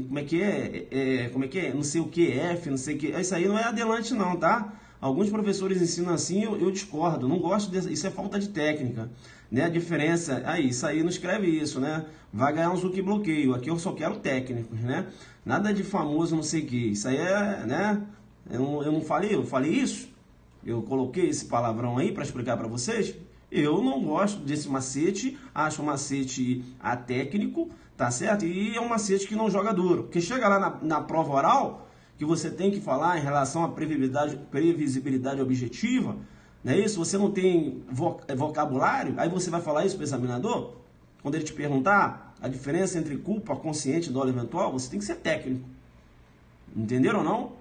Como é que é? Não sei o que, F, não sei o que. Isso aí não é adelante não, tá? Alguns professores ensinam assim, eu discordo, não gosto disso, isso é falta de técnica, né? A diferença, isso aí não escreve isso, né? Vai ganhar um Zuc bloqueio, aqui eu só quero técnicos, né? Nada de famoso, não sei o que, isso aí né? Eu não falei, eu falei isso? Eu coloquei esse palavrão aí para explicar para vocês? Eu não gosto desse macete, acho um macete atécnico, tá certo? E é um macete que não joga duro, porque chega lá na prova oral, que você tem que falar em relação à previsibilidade objetiva, não é isso? Você não tem vocabulário, aí você vai falar isso para o examinador? Quando ele te perguntar a diferença entre culpa consciente e dolo eventual, você tem que ser técnico. Entenderam ou não?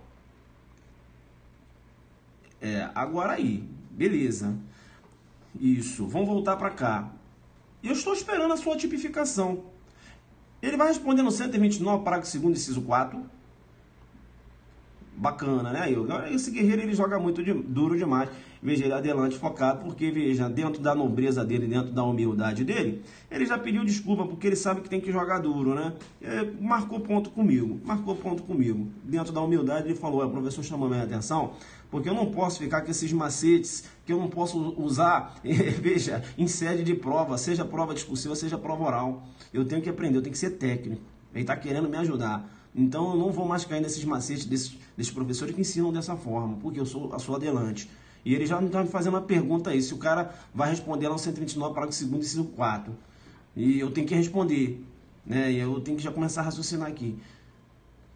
Agora aí, beleza. Isso, vamos voltar para cá. Eu estou esperando a sua tipificação. Ele vai responder no 129, parágrafo 2º, inciso 4. Bacana, né? Esse guerreiro, ele joga muito duro demais. Veja, ele adelante focado, porque, veja, dentro da nobreza dele, dentro da humildade dele, ele já pediu desculpa, porque ele sabe que tem que jogar duro, né? Marcou ponto comigo. Dentro da humildade, ele falou, o professor chamou minha atenção, porque eu não posso ficar com esses macetes que eu não posso usar, veja, em sede de prova, seja prova discursiva, seja prova oral. Eu tenho que aprender, eu tenho que ser técnico. Ele está querendo me ajudar. Então eu não vou mais cair nesses macetes desses professores que ensinam dessa forma, porque eu sou adelante. E ele já não está me fazendo uma pergunta aí, se o cara vai responder lá no 129, parágrafo 2º, inciso 4. E eu tenho que responder, né? E eu tenho que já começar a raciocinar aqui.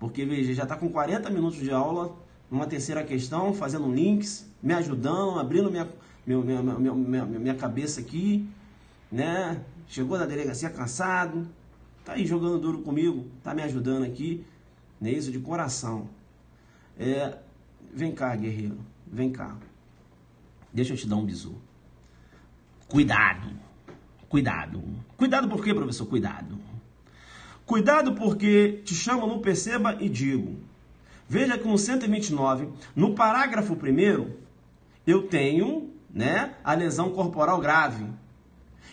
Porque, veja, já está com 40 minutos de aula, numa terceira questão, fazendo links, me ajudando, abrindo minha cabeça aqui, né? Chegou da delegacia cansado, tá aí jogando duro comigo, tá me ajudando aqui, né? Isso de coração. Vem cá, guerreiro, vem cá. Deixa eu te dar um bisu. Cuidado. Cuidado. Cuidado por quê, professor? Cuidado. Cuidado porque te chamo no perceba e digo. Veja que no 129, no parágrafo 1º, eu tenho, né, a lesão corporal grave.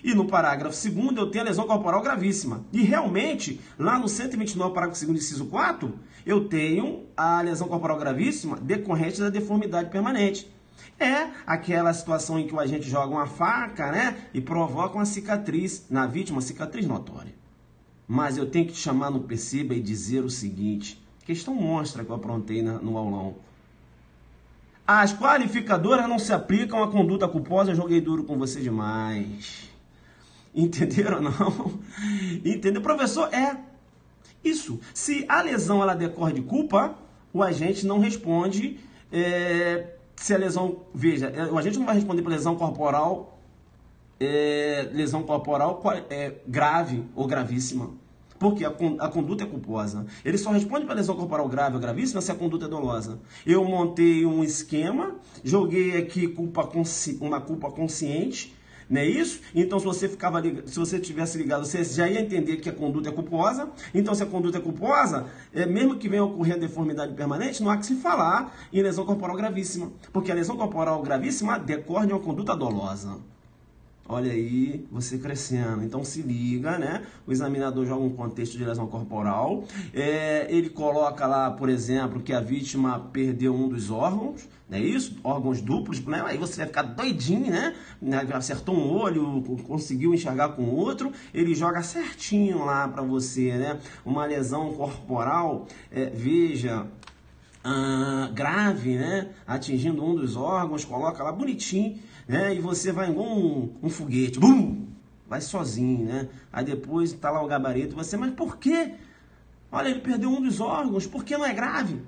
E no parágrafo 2º eu tenho a lesão corporal gravíssima. E realmente, lá no 129, parágrafo 2º, inciso 4, eu tenho a lesão corporal gravíssima decorrente da deformidade permanente. É aquela situação em que o agente joga uma faca, né, e provoca uma cicatriz na vítima, uma cicatriz notória. Mas eu tenho que te chamar no perceba e dizer o seguinte, questão monstra que eu aprontei no aulão. As qualificadoras não se aplicam à conduta culposa, eu joguei duro com você demais. Entenderam ou não? Entendeu? Professor, isso. Se a lesão ela decorre de culpa, o agente não responde se a lesão... Veja, o agente não vai responder por lesão corporal grave ou gravíssima. Porque a conduta é culposa. Ele só responde para lesão corporal grave ou gravíssima se a conduta é dolosa. Eu montei um esquema, joguei aqui uma culpa consciente, não é isso? Então, se você tivesse ligado, você já ia entender que a conduta é culposa. Então, se a conduta é culposa, mesmo que venha a ocorrer a deformidade permanente, não há que se falar em lesão corporal gravíssima. Porque a lesão corporal gravíssima decorre de uma conduta dolosa. Olha aí, você crescendo. Então se liga, né? O examinador joga um contexto de lesão corporal. Ele coloca lá, por exemplo, que a vítima perdeu um dos órgãos, não é isso? Órgãos duplos, né? Aí você vai ficar doidinho, né? Acertou um olho, conseguiu enxergar com o outro. Ele joga certinho lá para você, né? Uma lesão corporal, veja... grave, né? Atingindo um dos órgãos, coloca lá bonitinho, né? E você vai igual um foguete, bum! Vai sozinho, né? Aí depois tá lá o gabarito, você, mas por quê? Olha, ele perdeu um dos órgãos, por que não é grave?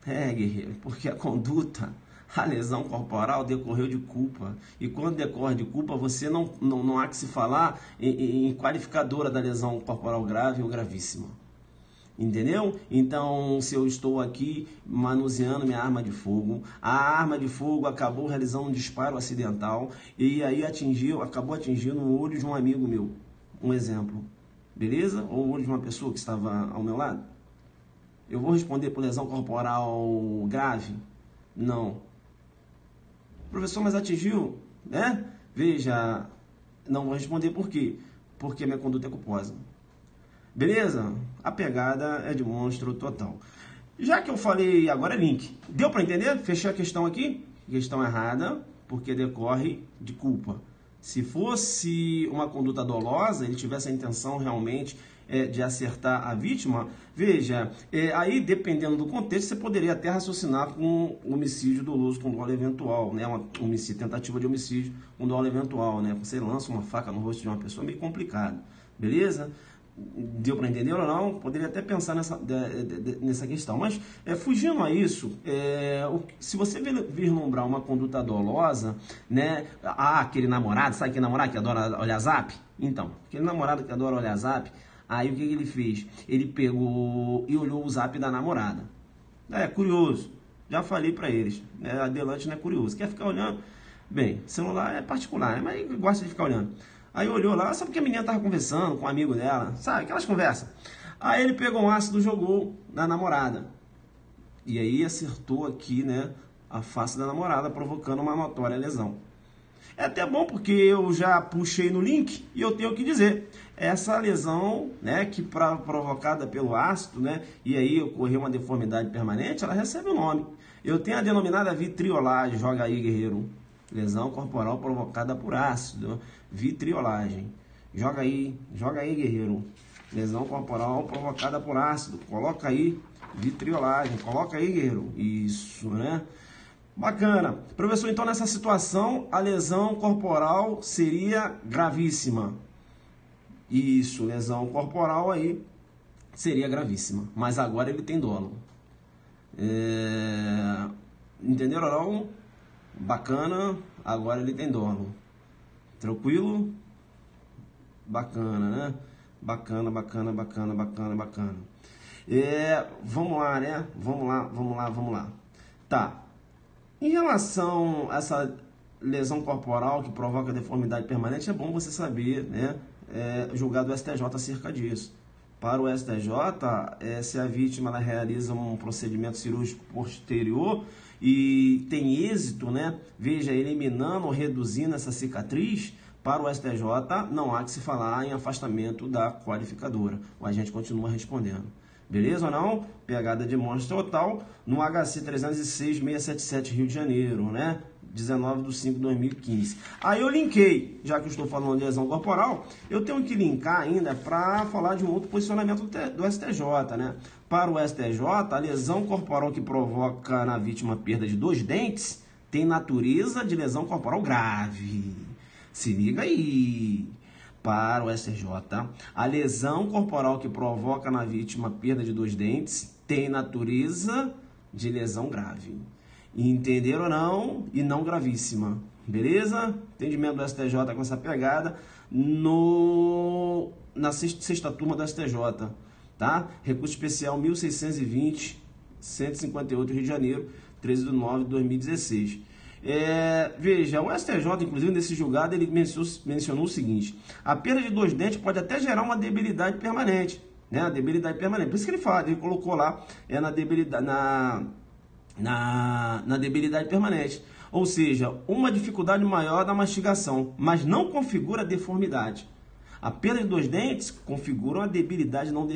Guerreiro, porque a conduta, a lesão corporal decorreu de culpa. E quando decorre de culpa, você não há que se falar em qualificadora da lesão corporal grave ou gravíssima. Entendeu? Então, se eu estou aqui manuseando minha arma de fogo, a arma de fogo acabou realizando um disparo acidental e aí acabou atingindo o olho de um amigo meu. Um exemplo. Beleza? Ou o olho de uma pessoa que estava ao meu lado. Eu vou responder por lesão corporal grave? Não. Professor, mas atingiu? Né? Veja, não vou responder por quê? Porque minha conduta é culposa. Beleza? A pegada é de monstro total. Já que eu falei, agora é link. Deu para entender? Fechei a questão aqui? Questão errada, porque decorre de culpa. Se fosse uma conduta dolosa, ele tivesse a intenção realmente de acertar a vítima, veja, aí dependendo do contexto, você poderia até raciocinar com homicídio doloso com dolo eventual, né? Tentativa de homicídio com dolo eventual, né? Você lança uma faca no rosto de uma pessoa, meio complicado. Beleza? Deu para entender ou não? Poderia até pensar nessa questão. Mas, fugindo a isso, se você vislumbrar uma conduta dolosa, né? Aquele namorado, sabe aquele namorado que adora olhar zap? Então, aquele namorado que adora olhar zap, aí o que ele fez? Ele pegou e olhou o zap da namorada. Curioso. Já falei para eles. Adelante não é curioso. Quer ficar olhando? Bem, celular é particular, mas gosta de ficar olhando. Aí olhou lá, só porque a menina tava conversando com um amigo dela, sabe? Aquelas conversas. Aí ele pegou um ácido e jogou na namorada. E aí acertou aqui, né, a face da namorada, provocando uma notória lesão. É até bom porque eu já puxei no link e eu tenho que dizer. Essa lesão, né, que provocada pelo ácido, né, e aí ocorreu uma deformidade permanente, ela recebe o nome. Eu tenho a denominada vitriolagem, joga aí, guerreiro. Lesão corporal provocada por ácido, vitriolagem. Joga aí, guerreiro. Lesão corporal provocada por ácido. Coloca aí, vitriolagem. Coloca aí, guerreiro. Isso, né? Bacana. Professor, então nessa situação, a lesão corporal seria gravíssima. Isso, lesão corporal aí seria gravíssima. Mas agora ele tem dolo. Entenderam não? Bacana. Agora ele tem dolo. Tranquilo? Bacana, né? Bacana. Vamos lá, né? Vamos lá. Tá. Em relação a essa lesão corporal que provoca deformidade permanente, é bom você saber, né? Julgar do STJ acerca disso. Para o STJ, se a vítima ela realiza um procedimento cirúrgico posterior e tem êxito, né? Veja, eliminando ou reduzindo essa cicatriz, para o STJ não há que se falar em afastamento da qualificadora. O agente continua respondendo. Beleza ou não? Pegada de monstro total no HC 306-677 Rio de Janeiro, né? 19/5/2015. Aí eu linkei, já que eu estou falando de lesão corporal, eu tenho que linkar ainda para falar de um outro posicionamento do STJ, né? Para o STJ, a lesão corporal que provoca na vítima perda de 2 dentes tem natureza de lesão corporal grave. Se liga aí. Para o STJ, a lesão corporal que provoca na vítima perda de 2 dentes tem natureza de lesão grave. Entenderam ou não? E não gravíssima. Beleza? Entendimento do STJ com essa pegada na sexta turma do STJ. Tá? Recurso especial 1620-158 Rio de Janeiro, 13/9/2016. Veja, o STJ, inclusive, nesse julgado, ele mencionou o seguinte: a perda de 2 dentes pode até gerar uma debilidade permanente, né? A debilidade permanente. Por isso que ele fala, ele colocou lá na debilidade permanente. Ou seja, uma dificuldade maior da mastigação, mas não configura deformidade. A perda de 2 dentes configura uma debilidade, não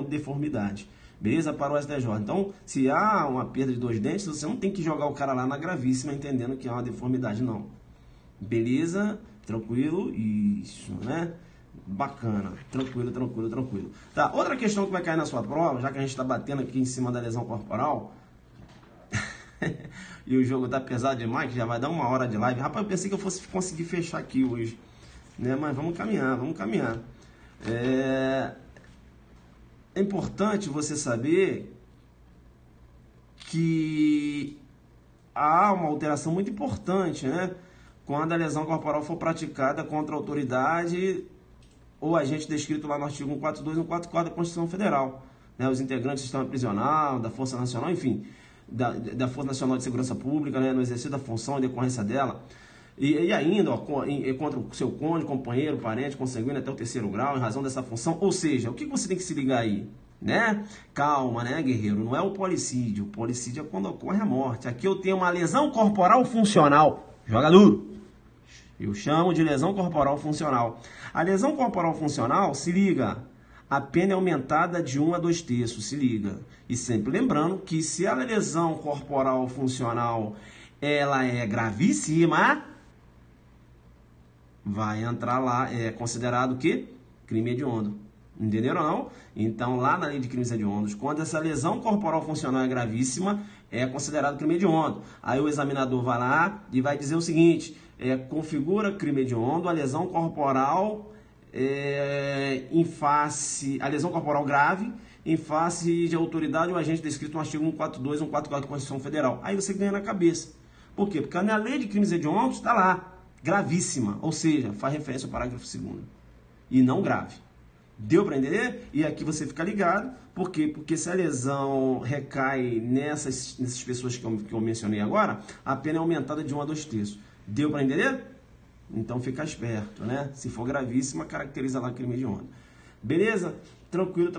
deformidade. Beleza? Para o STJ. Então, se há uma perda de 2 dentes, você não tem que jogar o cara lá na gravíssima, entendendo que é uma deformidade, não. Beleza? Tranquilo? Isso, né? Bacana. Tranquilo. Tá, outra questão que vai cair na sua prova, já que a gente está batendo aqui em cima da lesão corporal, e o jogo tá pesado demais, que já vai dar 1 hora de live. Rapaz, eu pensei que eu fosse conseguir fechar aqui hoje, né? Mas vamos caminhar. É importante você saber que há uma alteração muito importante, né? Quando a lesão corporal for praticada contra a autoridade ou agente descrito lá no artigo 142 e 144 da Constituição Federal, né? Os integrantes do sistema prisional, da Força Nacional, enfim, da Força Nacional de Segurança Pública, né? No exercício da função e decorrência dela. E ainda, contra o seu cônjuge, companheiro, parente, consanguíneo até o 3º grau, em razão dessa função. Ou seja, o que você tem que se ligar aí? Né? Calma, né, guerreiro? Não é o policídio. O policídio é quando ocorre a morte. Aqui eu tenho uma lesão corporal funcional. Joga duro. Eu chamo de lesão corporal funcional. A lesão corporal funcional, se liga, a pena é aumentada de 1 a 2 terços, se liga. E sempre lembrando que se a lesão corporal funcional ela é gravíssima, vai entrar lá, é considerado o quê? Crime hediondo. Entenderam ou não? Então, lá na lei de crimes hediondos, quando essa lesão corporal funcional é gravíssima, é considerado crime hediondo. Aí o examinador vai lá e vai dizer o seguinte: configura crime hediondo a lesão corporal a lesão corporal grave em face de autoridade ou agente descrito no artigo 142 e 144 da Constituição Federal. Aí você ganha na cabeça. Por quê? Porque na lei de crimes hediondos está lá, gravíssima, ou seja, faz referência ao parágrafo 2º, e não grave. Deu para entender? E aqui você fica ligado. Por quê? Porque se a lesão recai nessas pessoas que eu mencionei agora, a pena é aumentada de 1 a 2 terços. Deu para entender? Então fica esperto, né? Se for gravíssima, caracteriza lá crime hediondo. Beleza? Tranquilo,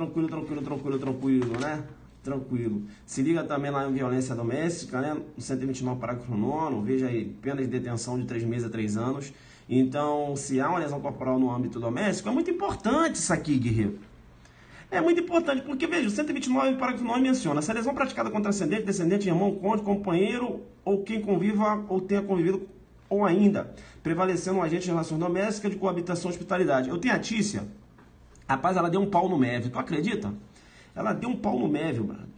né? Tranquilo. Se liga também lá em violência doméstica, né? No 129, parágrafo 9º, veja aí, pena de detenção de 3 meses a 3 anos. Então, se há uma lesão corporal no âmbito doméstico, é muito importante isso aqui, guerreiro. É muito importante, porque, veja, o 129, parágrafo 9 menciona: essa lesão praticada contra ascendente, descendente, irmão, cônjuge, companheiro ou quem conviva ou tenha convivido, ou ainda prevalecendo um agente de relações domésticas de coabitação ou hospitalidade. Eu tenho a Tícia, Rapaz, ela deu um pau no Mévio, tu acredita? Ela deu um pau no Mévio, mano.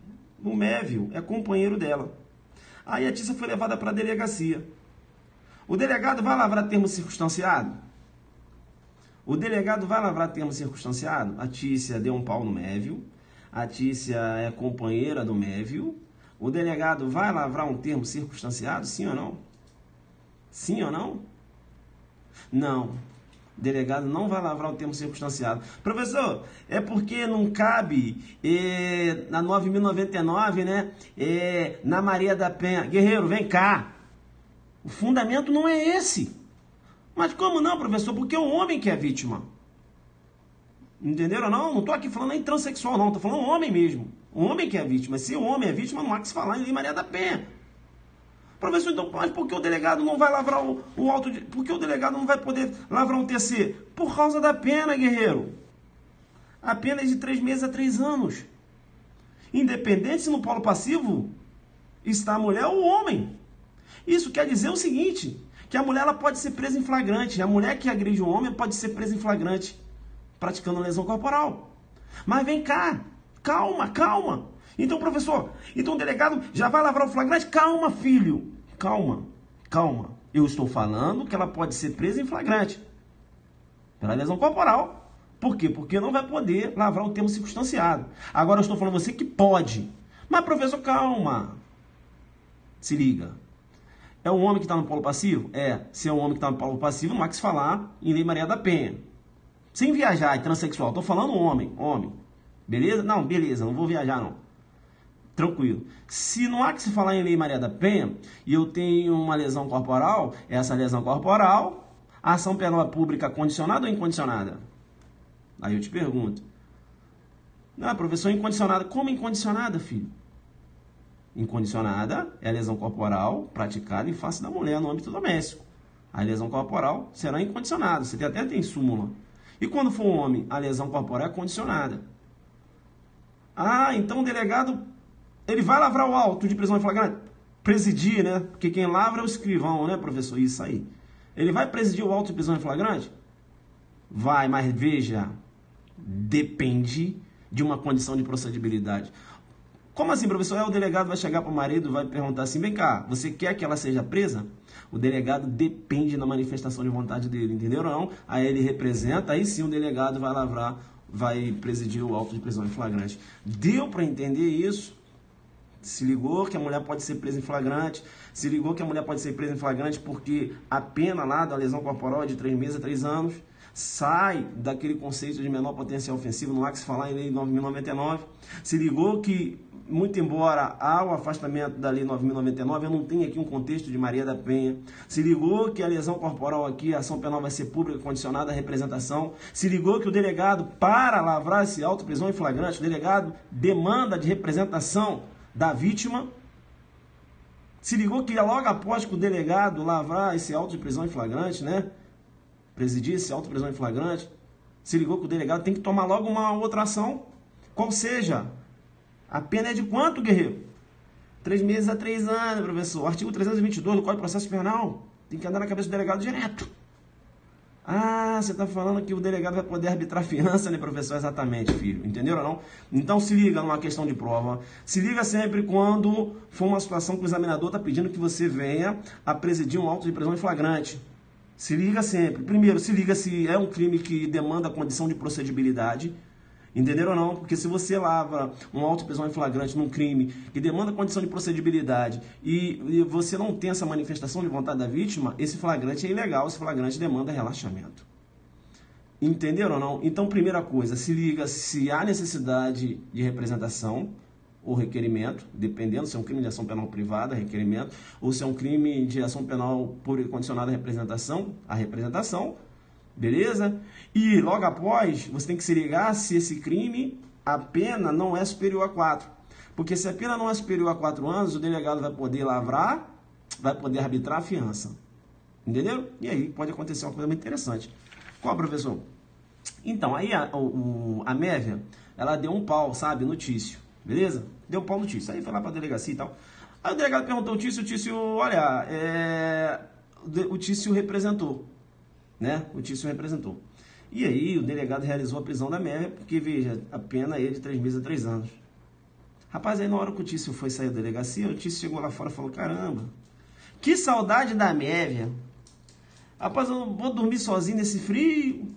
O Mévio é companheiro dela. Aí a Tícia foi levada para a delegacia. O delegado vai lavrar termo circunstanciado? O delegado vai lavrar termo circunstanciado? A Tícia deu um pau no Mévio. A Tícia é companheira do Mévio. O delegado vai lavrar um termo circunstanciado? Sim ou não? Sim ou não? Não. O delegado não vai lavrar o termo circunstanciado. Professor, é porque não cabe na 9.099, né? Na Maria da Penha. Guerreiro, vem cá. O fundamento não é esse. Mas como não, professor? Porque é o homem que é vítima. Entenderam ou não? Não estou aqui falando nem transexual, não. Estou falando homem mesmo. O homem que é vítima. Se o homem é vítima, não há que se falar em Lei Maria da Penha. Professor, então, mas por que o delegado não vai lavrar o auto de... Por que o delegado não vai poder lavrar um TC? Por causa da pena, guerreiro. A pena é de 3 meses a 3 anos. Independente se no polo passivo está a mulher ou o homem. Isso quer dizer o seguinte, que a mulher ela pode ser presa em flagrante. A mulher que agride o homem pode ser presa em flagrante, praticando lesão corporal. Mas vem cá, calma, calma. Então, professor, então o delegado já vai lavrar o flagrante? Calma, filho, calma, calma. Eu estou falando que ela pode ser presa em flagrante, pela lesão corporal. Por quê? Porque não vai poder lavrar o termo circunstanciado. Agora eu estou falando a você que pode. Mas, professor, calma. Se liga. É um homem que está no polo passivo? É. Se é um homem que está no polo passivo, não há que se falar em Lei Maria da Penha. Sem viajar, é transexual. Estou falando homem, homem. Beleza? Não, beleza, não vou viajar não. Tranquilo. Se não há que se falar em Lei Maria da Penha e eu tenho uma lesão corporal, essa lesão corporal, a ação penal pública condicionada ou incondicionada? Aí eu te pergunto. Não, professor, incondicionada. Como incondicionada, filho? Incondicionada é a lesão corporal praticada em face da mulher no âmbito doméstico. A lesão corporal será incondicionada. Você até tem súmula. E quando for um homem, a lesão corporal é condicionada. Ah, então o delegado, ele vai lavrar o auto de prisão em flagrante? Presidir, né? Porque quem lavra é o escrivão, né, professor? Isso aí. Ele vai presidir o auto de prisão em flagrante? Vai, mas veja, depende de uma condição de procedibilidade. Como assim, professor? O delegado vai chegar para o marido e vai perguntar assim, vem cá, você quer que ela seja presa? O delegado depende da manifestação de vontade dele, entendeu ou não? Aí ele representa, aí sim o delegado vai lavrar, vai presidir o auto de prisão em flagrante. Deu para entender isso? Se ligou que a mulher pode ser presa em flagrante, se ligou que a mulher pode ser presa em flagrante porque a pena lá da lesão corporal é de 3 meses a 3 anos, sai daquele conceito de menor potencial ofensivo, não há que se falar em Lei 9.099. Se ligou que, muito embora há o afastamento da Lei 9.099, eu não tenho aqui um contexto de Maria da Penha. Se ligou que a lesão corporal aqui, a ação penal vai ser pública condicionada à representação. Se ligou que o delegado, para lavrar esse auto de prisão em flagrante, o delegado demanda de representação da vítima. Se ligou que logo após que o delegado lavrar esse auto de prisão em flagrante, né? Presidir esse auto de prisão em flagrante, se ligou que o delegado tem que tomar logo uma outra ação, qual seja, a pena é de quanto, guerreiro? 3 meses a 3 anos, professor. O artigo 322 do Código de Processo Penal tem que andar na cabeça do delegado direto. Ah, você está falando que o delegado vai poder arbitrar fiança, né, professor? Exatamente, filho. Entenderam ou não? Então se liga numa questão de prova. Se liga sempre quando for uma situação que o examinador está pedindo que você venha a presidir um auto de prisão em flagrante. Se liga sempre. Primeiro, se liga se é um crime que demanda condição de procedibilidade. Entenderam ou não? Porque se você lavra um auto de prisão em flagrante num crime que demanda condição de procedibilidade e você não tem essa manifestação de vontade da vítima, esse flagrante é ilegal, esse flagrante demanda relaxamento. Entenderam ou não? Então, primeira coisa, se liga se há necessidade de representação ou requerimento, dependendo se é um crime de ação penal privada, requerimento, ou se é um crime de ação penal pública condicionada à representação, beleza? E logo após, você tem que se ligar se esse crime, a pena não é superior a 4. Porque se a pena não é superior a 4 anos, o delegado vai poder lavrar, vai poder arbitrar a fiança. Entendeu? E aí pode acontecer uma coisa muito interessante. Qual, professor? Então, aí a Mévia, ela deu um pau, sabe, no Tício. Beleza? Deu um pau no Tício. Aí foi lá pra delegacia e tal. Aí o delegado perguntou ao Tício, olha, o Tício representou. Né? O Tício representou. E aí o delegado realizou a prisão da Mévia, porque, veja, a pena é de 3 meses a 3 anos. Rapaz, aí na hora que o Tício foi sair da delegacia, o Tício chegou lá fora e falou, caramba, que saudade da Mévia. Rapaz, eu vou dormir sozinho nesse frio.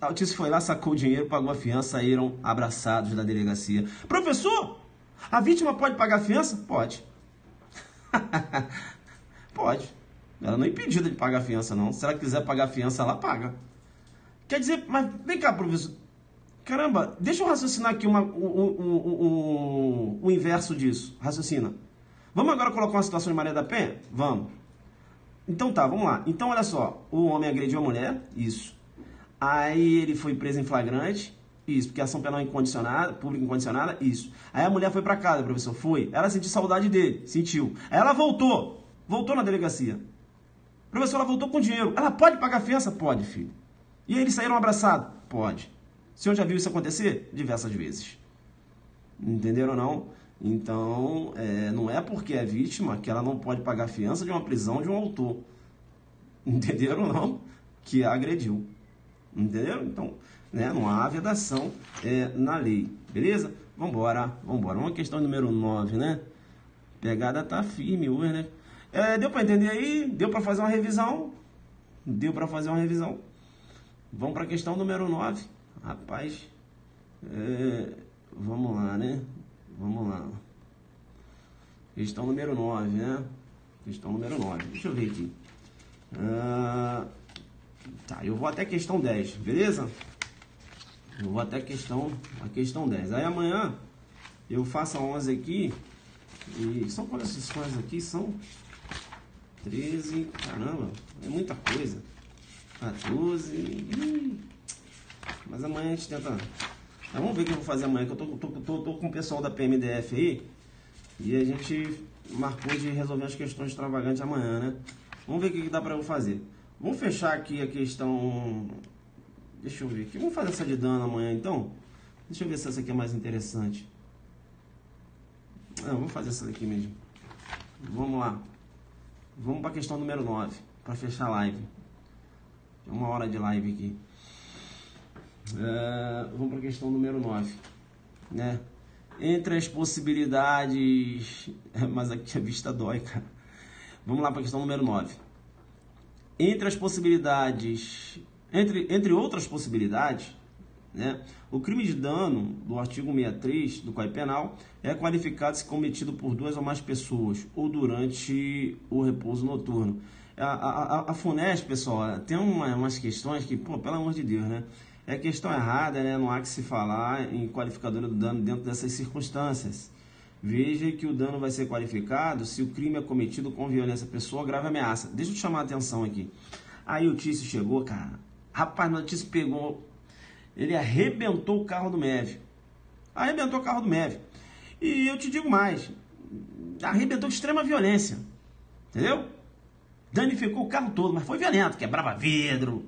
O Tício foi lá, sacou o dinheiro, pagou a fiança, saíram abraçados da delegacia. Professor, a vítima pode pagar a fiança? Pode. Pode. Ela não é impedida de pagar a fiança, não. Se ela quiser pagar a fiança, ela paga. Quer dizer, mas vem cá, professor. Caramba, deixa eu raciocinar aqui o inverso disso. Raciocina. Vamos agora colocar uma situação de Maria da Penha? Vamos. Então tá, vamos lá. Então olha só, o homem agrediu a mulher, isso. Aí ele foi preso em flagrante, isso, porque ação penal incondicionada, pública incondicionada, isso. Aí a mulher foi pra casa, professor, foi. Ela sentiu saudade dele, sentiu. Aí ela voltou na delegacia. Professor, ela voltou com dinheiro. Ela pode pagar a fiança? Pode, filho. E aí eles saíram abraçados? Pode. O senhor já viu isso acontecer? Diversas vezes. Entenderam ou não? Então, não é porque é vítima que ela não pode pagar a fiança de uma prisão de um autor. Entenderam ou não? Que a agrediu. Entenderam? Então, né, não há vedação na lei. Beleza? Vambora. Uma questão número 9, né? Pegada tá firme hoje, né? Deu para entender aí? Deu para fazer uma revisão? Vamos para a questão número 9. Rapaz, vamos lá, né? Questão número 9, né? Deixa eu ver aqui. Tá, eu vou até a questão 10, beleza? Eu vou até a questão 10. Aí amanhã eu faço a 11 aqui. E são quantas sessões aqui? São 13, caramba, é muita coisa. 14. Mas amanhã a gente tenta. Vamos ver o que eu vou fazer amanhã, que eu tô com o pessoal da PMDF aí. E a gente marcou de resolver as questões extravagantes amanhã, né? Vamos ver o que dá pra eu fazer. Vamos fechar aqui a questão. Deixa eu ver aqui. Vamos fazer essa de dano amanhã então? Deixa eu ver se essa aqui é mais interessante. Não, vamos fazer essa daqui mesmo. Vamos lá. Vamos para a questão número 9, para fechar a live. Tem 1 hora de live aqui. Vamos para a questão número 9, né? Entre as possibilidades... Mas aqui a vista dói, cara. Vamos lá para a questão número 9. Entre as possibilidades... Entre outras possibilidades, né, o crime de dano do artigo 63 do Código Penal é qualificado se cometido por 2 ou mais pessoas ou durante o repouso noturno. A FUNESP, pessoal, tem umas questões que, pô, pelo amor de Deus, né? É questão errada, né? Não há que se falar em qualificadora do dano dentro dessas circunstâncias. Veja que o dano vai ser qualificado se o crime é cometido com violência pessoa, grave ameaça. Deixa eu te chamar a atenção aqui. Aí o Tício chegou, cara. Rapaz, o Tício pegou... Ele arrebentou o carro do MEV. E eu te digo mais. Arrebentou de extrema violência. Entendeu? Danificou o carro todo, mas foi violento. Quebrava vidro,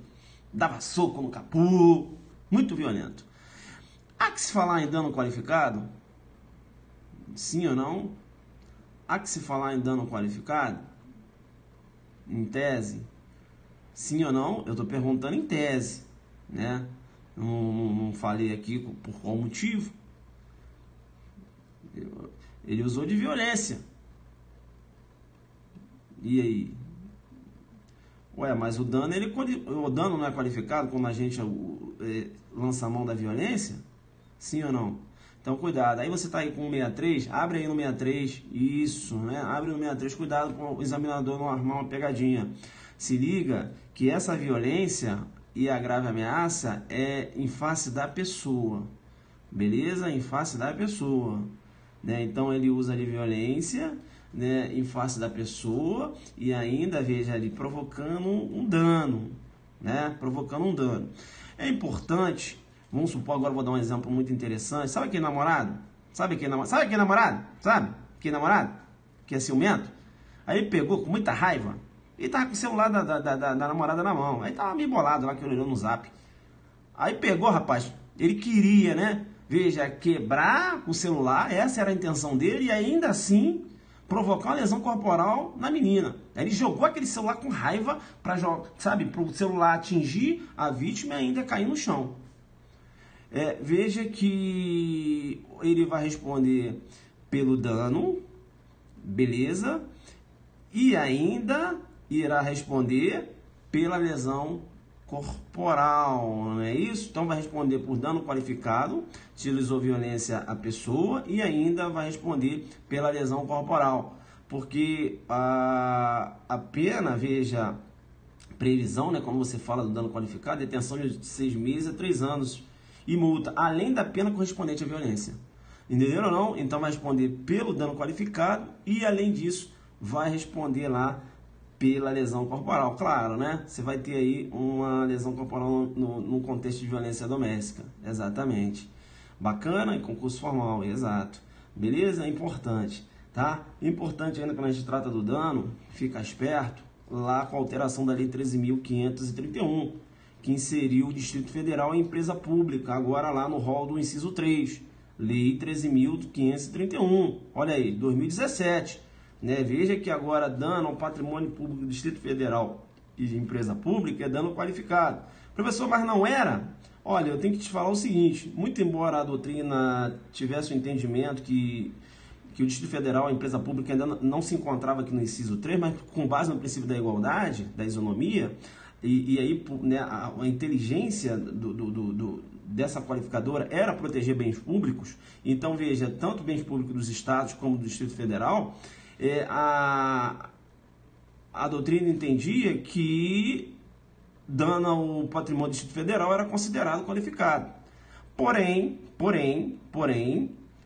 dava soco no capô. Muito violento. Há que se falar em dano qualificado? Sim ou não? Há que se falar em dano qualificado? Em tese? Sim ou não? Eu estou perguntando em tese, né? Não falei aqui por qual motivo. Ele usou de violência. E aí? Ué, mas o dano não é qualificado quando a gente lança a mão da violência? Sim ou não? Então cuidado. Aí você está aí com o 63, abre aí no 63, isso, né? Abre no 63, cuidado para o examinador não armar uma pegadinha. Se liga que essa violência e a grave ameaça é em face da pessoa, beleza? Em face da pessoa, né? Então ele usa de violência, né, em face da pessoa e ainda, veja ali, provocando um dano, né? Provocando um dano. É importante, vamos supor, agora eu vou dar um exemplo muito interessante. Sabe aquele namorado? Sabe aquele namorado? Que é ciumento? Aí ele pegou com muita raiva. Ele tava com o celular da namorada na mão. Aí tava meio bolado lá, que ele olhou no zap. Aí pegou, rapaz. Ele queria, né? Veja, quebrar o celular. Essa era a intenção dele. E ainda assim, provocar uma lesão corporal na menina. Ele jogou aquele celular com raiva para, sabe, para o celular atingir a vítima e ainda cair no chão. Veja que ele vai responder pelo dano, beleza, e ainda irá responder pela lesão corporal, não é isso? Então vai responder por dano qualificado, utilizou violência à pessoa, e ainda vai responder pela lesão corporal, porque a pena, veja, previsão, né, quando você fala do dano qualificado, detenção de 6 meses a 3 anos e multa, além da pena correspondente à violência. Entenderam ou não? Então vai responder pelo dano qualificado e, além disso, vai responder lá pela lesão corporal. Claro, né? Você vai ter aí uma lesão corporal no contexto de violência doméstica. Exatamente. Bacana, em concurso formal, exato. Beleza? Importante, tá? Importante ainda quando a gente trata do dano, fica esperto lá com a alteração da Lei 13.531, que inseriu o Distrito Federal em empresa pública, agora lá no rol do inciso 3, Lei 13.531, olha aí, 2017, né? Veja que agora dano ao patrimônio público do Distrito Federal e de empresa pública é dano qualificado. Professor, mas não era? Olha, eu tenho que te falar o seguinte, muito embora a doutrina tivesse o entendimento que o Distrito Federal, a empresa pública, ainda não se encontrava aqui no inciso 3, mas com base no princípio da igualdade, da isonomia, e aí, né, a inteligência dessa qualificadora era proteger bens públicos. Então, veja, tanto bens públicos dos estados como do Distrito Federal, a doutrina entendia que dano ao patrimônio do Distrito Federal era considerado qualificado. Porém,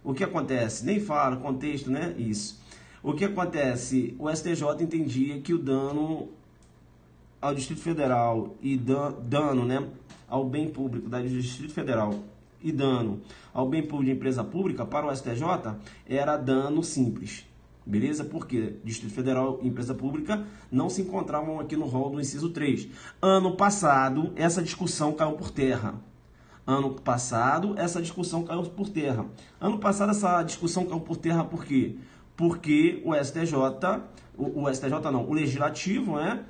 o que acontece? Nem fala, contexto, né? Isso. O que acontece? O STJ entendia que o dano ao Distrito Federal e dano, né, ao bem público do Distrito Federal e dano ao bem público de empresa pública para o STJ era dano simples. Beleza? Porque Distrito Federal e empresa pública não se encontravam aqui no rol do inciso 3. Ano passado, essa discussão caiu por terra. Ano passado, essa discussão caiu por terra. Ano passado, essa discussão caiu por terra por quê? Porque o o Legislativo, né?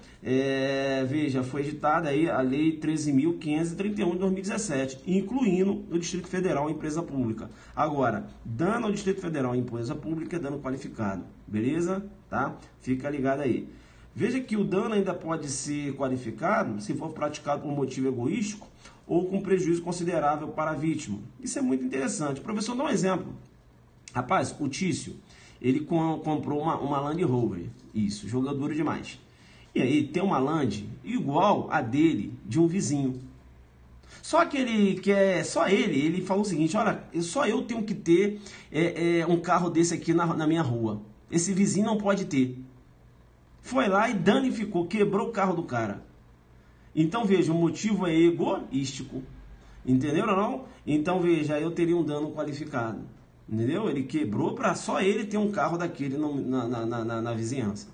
Veja, foi editada aí a Lei 13.531 de 2017, incluindo o Distrito Federal em empresa pública. Agora, dano ao Distrito Federal em empresa pública é dano qualificado, beleza? Tá? Fica ligado aí. Veja que o dano ainda pode ser qualificado se for praticado por motivo egoístico ou com prejuízo considerável para a vítima. Isso é muito interessante. Professor, dá um exemplo. Rapaz, o Tício, ele comprou uma Land Rover, isso, jogador demais. E aí tem uma Land igual a dele, de um vizinho. Só que ele falou o seguinte, olha, só eu tenho que ter um carro desse aqui na minha rua. Esse vizinho não pode ter. Foi lá e danificou, quebrou o carro do cara. Então veja, o motivo é egoístico. Entenderam ou não? Então veja, eu teria um dano qualificado. Entendeu? Ele quebrou para só ele ter um carro daquele na vizinhança.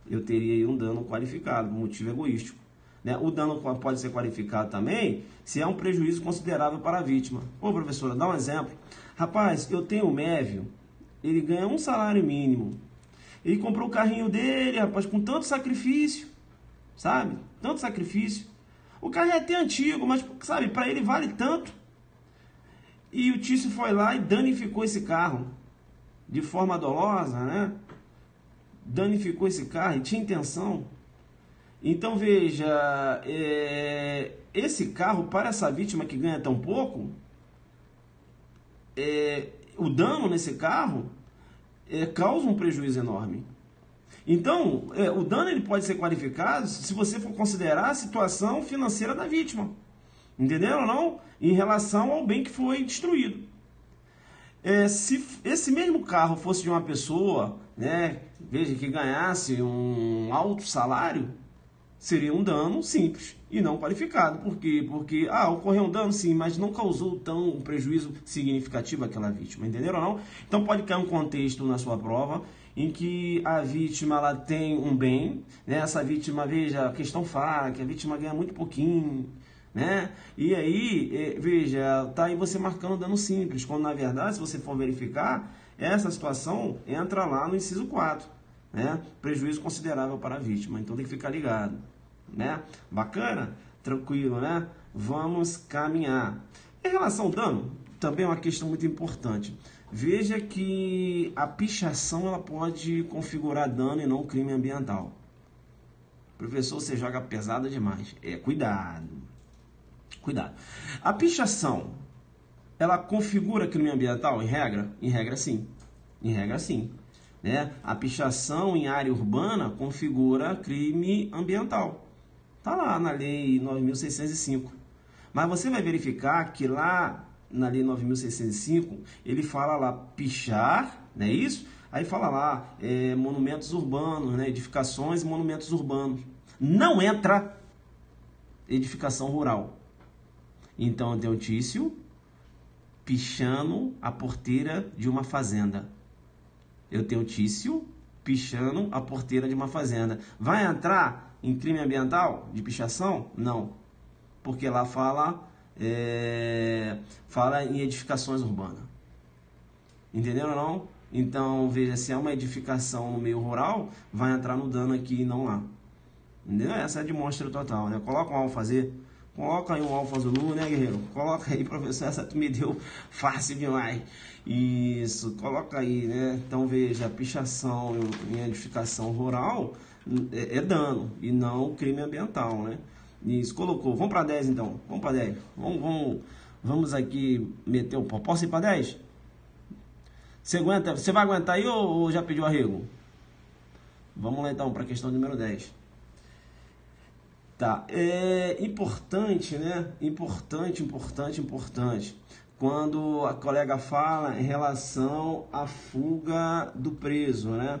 Eu teria aí um dano qualificado, motivo egoístico. Né? O dano pode ser qualificado também se é um prejuízo considerável para a vítima. Ô, professora, dá um exemplo. Rapaz, eu tenho um Mévio, ele ganha um salário mínimo. Ele comprou o carrinho dele, rapaz, com tanto sacrifício, sabe? Tanto sacrifício. O carro é até antigo, mas, sabe, para ele vale tanto. E o Tício foi lá e danificou esse carro de forma dolosa, né? Danificou esse carro e tinha intenção. Então, veja, esse carro, para essa vítima que ganha tão pouco, o dano nesse carro causa um prejuízo enorme. Então, o dano ele pode ser qualificado se você for considerar a situação financeira da vítima. Entenderam ou não? Em relação ao bem que foi destruído. Se esse mesmo carro fosse de uma pessoa, né, veja, que ganhasse um alto salário, seria um dano simples e não qualificado. Por quê? Porque, ocorreu um dano sim, mas não causou um prejuízo significativo àquela vítima. Entenderam ou não? Então pode cair um contexto na sua prova em que a vítima ela tem um bem, né? Essa vítima, veja, a questão fala que a vítima ganha muito pouquinho, né? E aí, veja, tá aí você marcando dano simples, quando na verdade, se você for verificar, essa situação entra lá no inciso 4, né? Prejuízo considerável para a vítima, então tem que ficar ligado, né? Bacana? Tranquilo, né? Vamos caminhar. Em relação ao dano, também é uma questão muito importante. Veja que a pichação ela pode configurar dano e não crime ambiental. Professor, você joga pesado demais. Cuidado. Cuidado. A pichação, ela configura crime ambiental? Em regra? Em regra, sim. Em regra, sim. Né? A pichação em área urbana configura crime ambiental. Está lá na Lei 9.605. Mas você vai verificar que lá na Lei 9.605, ele fala lá pichar, não é isso? Aí fala lá monumentos urbanos, né? Edificações e monumentos urbanos. Não entra edificação rural. Então, tem o Tício pichando a porteira de uma fazenda. Eu tenho o Tício pichando a porteira de uma fazenda. Vai entrar em crime ambiental de pichação? Não. Porque lá fala em edificações urbanas. Entenderam ou não? Então, veja, se é uma edificação no meio rural, vai entrar no dano aqui e não lá. Entendeu? Essa é a demonstra total, né? Coloca um alfazer. Coloca aí um alfa Zulu, né, guerreiro? Coloca aí, professor, essa tu me deu fácil demais. Isso, coloca aí, né? Então, veja, a pichação em edificação rural é dano e não crime ambiental, né? Isso, colocou. Vamos para 10, então. Vamos para 10. Vamos aqui meter o pau. Posso ir para 10? Você vai aguentar aí ou já pediu arrego? Vamos lá, então, para a questão número 10. Tá, é importante, né? Importante. Quando a colega fala em relação à fuga do preso, né?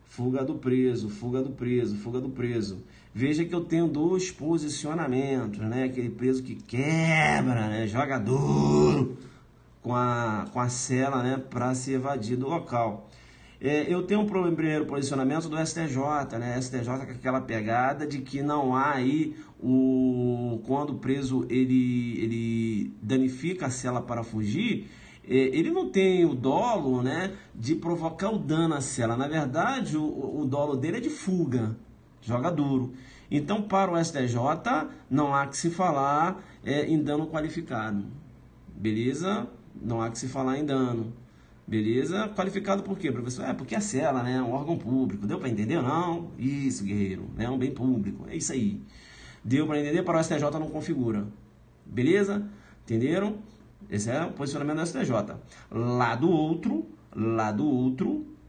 Fuga do preso. Veja que eu tenho dois posicionamentos, né? Aquele preso que quebra, né? Joga duro com a cela, né? Para se evadir do local. Eu tenho um primeiro posicionamento do STJ, né? STJ com aquela pegada de que não há aí quando o preso ele danifica a cela para fugir, ele não tem o dolo, né, de provocar o dano à cela. Na verdade, o dolo dele é de fuga, joga duro. Então, para o STJ, não há que se falar em dano qualificado, beleza? Não há que se falar em dano. Beleza? Qualificado por quê, professor? Porque a cela, né, é um órgão público. Deu para entender ou não? Isso, guerreiro. É um bem público. É isso aí. Deu para entender? Para o STJ não configura. Beleza? Entenderam? Esse é o posicionamento do STJ. Lado outro,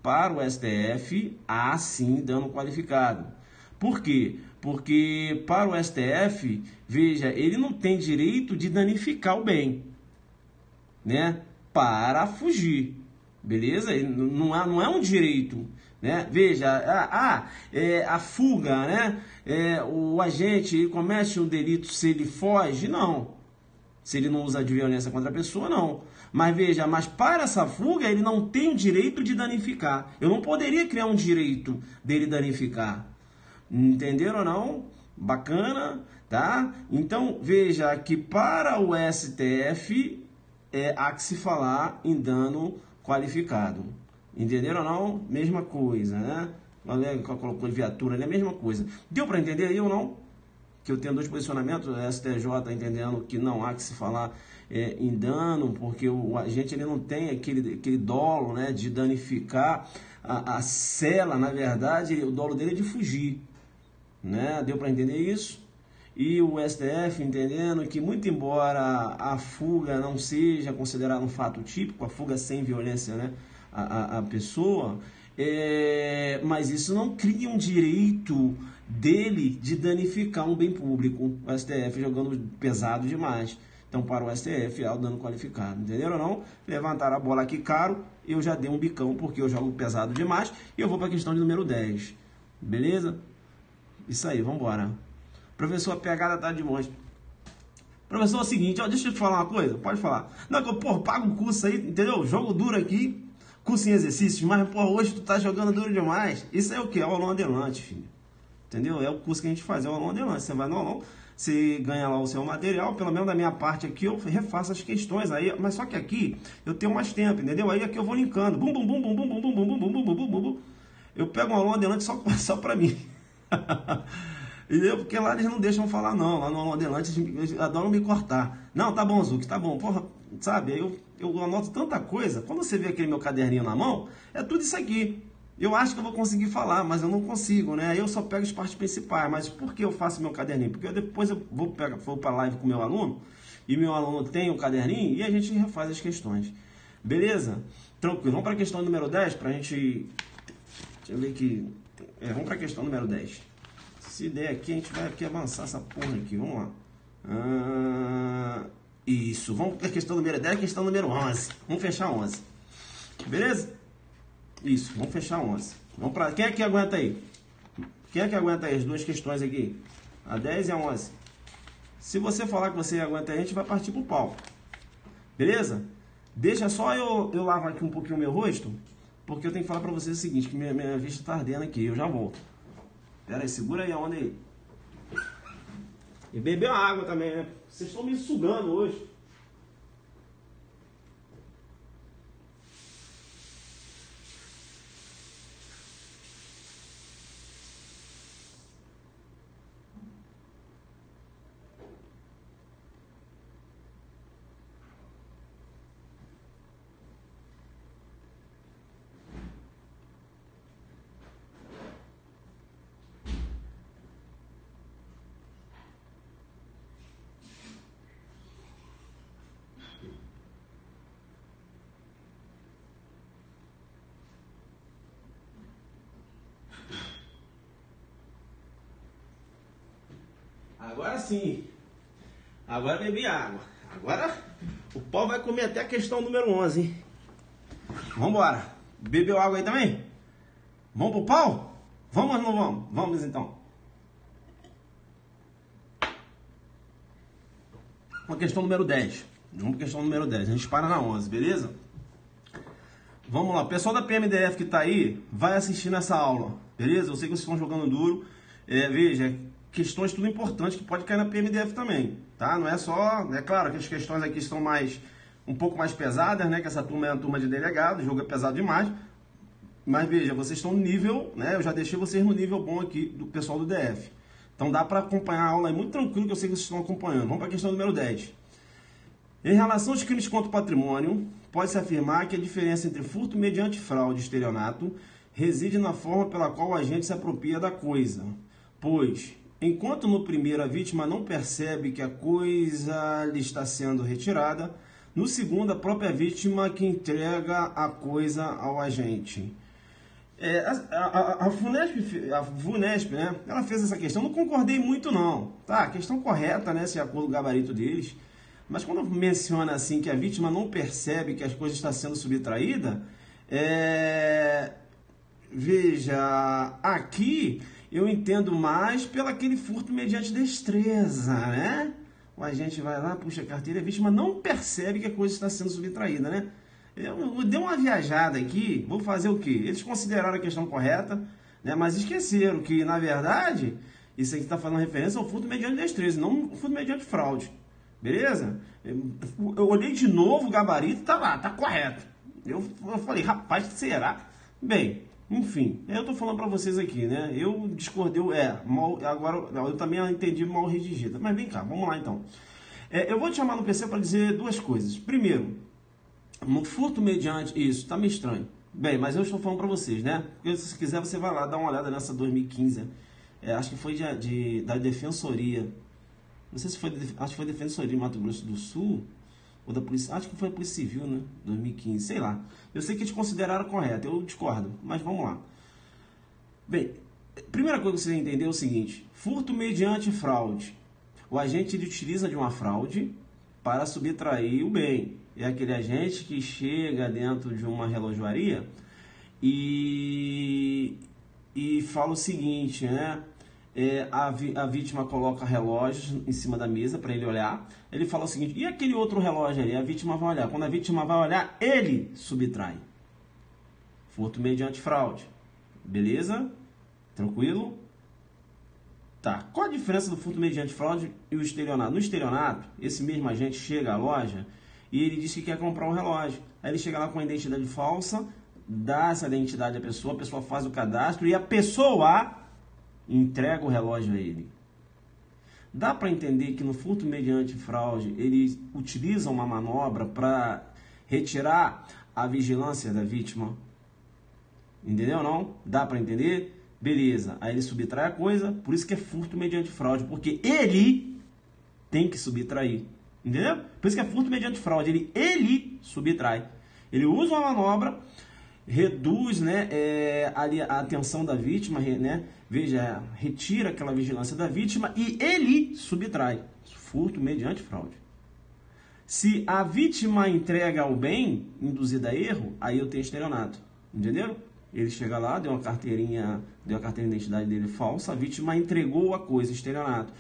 para o STF, há sim dano qualificado. Por quê? Porque para o STF, veja, ele não tem direito de danificar o bem, né, para fugir. Beleza? Não é um direito, né? Veja, a fuga, né? O agente comete um delito se ele foge? Não. Se ele não usa de violência contra a pessoa, não. Mas veja, para essa fuga ele não tem o direito de danificar. Eu não poderia criar um direito dele danificar. Entenderam ou não? Bacana, tá? Então, veja que para o STF há que se falar em dano qualificado. Entenderam ou não? Mesma coisa, né? Olha, colocou viatura ali, é a mesma coisa. Deu para entender aí ou não? Que eu tenho dois posicionamentos, o STJ entendendo que não há que se falar em dano, porque o agente ele não tem aquele dolo, né, de danificar a cela. Na verdade, o dolo dele é de fugir, né? Deu para entender isso? E o STF entendendo que, muito embora a fuga não seja considerada um fato típico, a fuga sem violência, né, a pessoa, mas isso não cria um direito dele de danificar um bem público. O STF jogando pesado demais. Então, para o STF, é o dano qualificado. Entenderam ou não? Levantaram a bola aqui caro, eu já dei um bicão porque eu jogo pesado demais. E eu vou para a questão de número 10. Beleza? Isso aí, vamos embora. Professor, a pegada tá de monte. Professor, é o seguinte, ó, deixa eu te falar uma coisa, pode falar. Não, que eu, pago um curso aí, entendeu? Jogo duro aqui, curso em exercícios, mas, hoje tu tá jogando duro demais. Isso é o quê? É o aulão adelante, filho. Entendeu? É o curso que a gente faz, é o aulão adelante. Você vai no aulão, você ganha lá o seu material, pelo menos da minha parte aqui eu refaço as questões aí, mas só que aqui eu tenho mais tempo, entendeu? Aí aqui eu vou linkando, bum bum bum bum bum bum bum bum bum bum bum bum bum. Eu pego um aluno adelante só para mim. Entendeu? Porque lá eles não deixam falar não, lá no aluno adelante eles adoram me cortar. Não, tá bom, Zuki, tá bom, porra, sabe? Eu anoto tanta coisa, quando você vê aquele meu caderninho na mão, é tudo isso aqui. Eu acho que eu vou conseguir falar, mas eu não consigo, né? Eu só pego as partes principais. Mas por que eu faço meu caderninho? Porque depois eu vou para a live com o meu aluno, e meu aluno tem o caderninho, e a gente refaz as questões. Beleza? Tranquilo. Vamos para a questão número 10, para a gente... Deixa eu ver aqui. Vamos para a questão número 10. Se der aqui, a gente vai aqui avançar essa porra aqui. Vamos lá. Isso. Vamos para a questão número 10, questão número 11. Vamos fechar 11. Beleza? Isso, vamos fechar 11. Vamos pra... Quem é que aguenta aí? Quem é que aguenta aí as duas questões aqui? A 10 e a 11. Se você falar que você aguenta aí, a gente vai partir pro pau. Beleza? Deixa só eu lavar aqui um pouquinho o meu rosto, porque eu tenho que falar pra vocês o seguinte, que minha vista tá ardendo aqui, eu já volto. Pera aí, segura aí a onda aí. E beber uma água também, né? Vocês estão me sugando hoje. Agora sim. Agora bebi água. Agora o pau vai comer até a questão número 11, hein? Vambora. Bebeu água aí também? Vamos pro pau? Vamos ou não vamos? Vamos então. Uma questão número 10. Vamos pra questão número 10. A gente para na 11, beleza? Vamos lá. O pessoal da PMDF que tá aí, vai assistir nessa aula, beleza? Eu sei que vocês estão jogando duro. Veja, questões tudo importantes que pode cair na PMDF também, tá? Não é só... É claro que as questões aqui estão um pouco mais pesadas, né? Que essa turma é uma turma de delegado, o jogo é pesado demais. Mas veja, vocês estão no nível, né? Eu já deixei vocês no nível bom aqui do pessoal do DF. Então dá para acompanhar a aula aí muito tranquilo, que eu sei que vocês estão acompanhando. Vamos para a questão número 10. Em relação aos crimes contra o patrimônio, pode-se afirmar que a diferença entre furto mediante fraude e estelionato reside na forma pela qual o agente se apropria da coisa. Pois, enquanto no primeiro a vítima não percebe que a coisa lhe está sendo retirada, no segundo a própria vítima que entrega a coisa ao agente. A VUNESP, né, ela fez essa questão, não concordei muito não, tá? A questão correta, né, se é acordo com o gabarito deles, mas quando menciona assim que a vítima não percebe que as coisas estão sendo subtraídas, veja, aqui eu entendo mais pelo aquele furto mediante destreza, né? O agente vai lá, puxa a carteira, a vítima não percebe que a coisa está sendo subtraída, né? Eu dei uma viajada aqui, vou fazer o quê? Eles consideraram a questão correta, né? Mas esqueceram que, na verdade, isso aqui está fazendo referência ao furto mediante destreza, não ao furto mediante fraude. Beleza? Eu olhei de novo o gabarito, tá lá, tá correto. Eu falei, rapaz, será? Bem, enfim, eu tô falando para vocês aqui, né? Eu discordei, agora eu também entendi mal redigida. Mas vem cá, vamos lá então. Eu vou te chamar no PC para dizer duas coisas. Primeiro, no furto mediante... Isso, tá meio estranho. Bem, mas eu estou falando para vocês, né? Porque se quiser, você vai lá dar uma olhada nessa 2015. Acho que foi da Defensoria. Não sei se foi... Acho que foi Defensoria de Mato Grosso do Sul. Ou da Polícia... Acho que foi a Polícia Civil, né? 2015, sei lá. Eu sei que eles consideraram correto, eu discordo. Mas vamos lá. Bem, primeira coisa que você entender é o seguinte. Furto mediante fraude. O agente ele utiliza de uma fraude para subtrair o bem. É aquele agente que chega dentro de uma relojoaria e fala o seguinte, né? A vítima coloca relógios em cima da mesa para ele olhar. Ele fala o seguinte, e aquele outro relógio ali? A vítima vai olhar. Quando a vítima vai olhar, ele subtrai. Furto mediante fraude. Beleza? Tranquilo? Tá. Qual a diferença do furto mediante fraude e o estelionato? No estelionato, esse mesmo agente chega à loja e ele diz que quer comprar um relógio. Aí ele chega lá com a identidade falsa, dá essa identidade à pessoa, a pessoa faz o cadastro e a pessoa entrega o relógio a ele. Dá para entender que no furto mediante fraude, eles utilizam uma manobra para retirar a vigilância da vítima? Entendeu não? Dá para entender? Beleza. Aí ele subtrai a coisa, por isso que é furto mediante fraude, porque ele tem que subtrair. Entendeu? Por isso que é furto mediante fraude, ele subtrai. Ele usa uma manobra, reduz, né, a atenção da vítima, né, veja, retira aquela vigilância da vítima e ele subtrai. Furto mediante fraude. Se a vítima entrega o bem induzido a erro, aí eu tenho estelionato. Entenderam? Ele chega lá, deu uma carteirinha de identidade dele falsa, a vítima entregou a coisa, estelionato.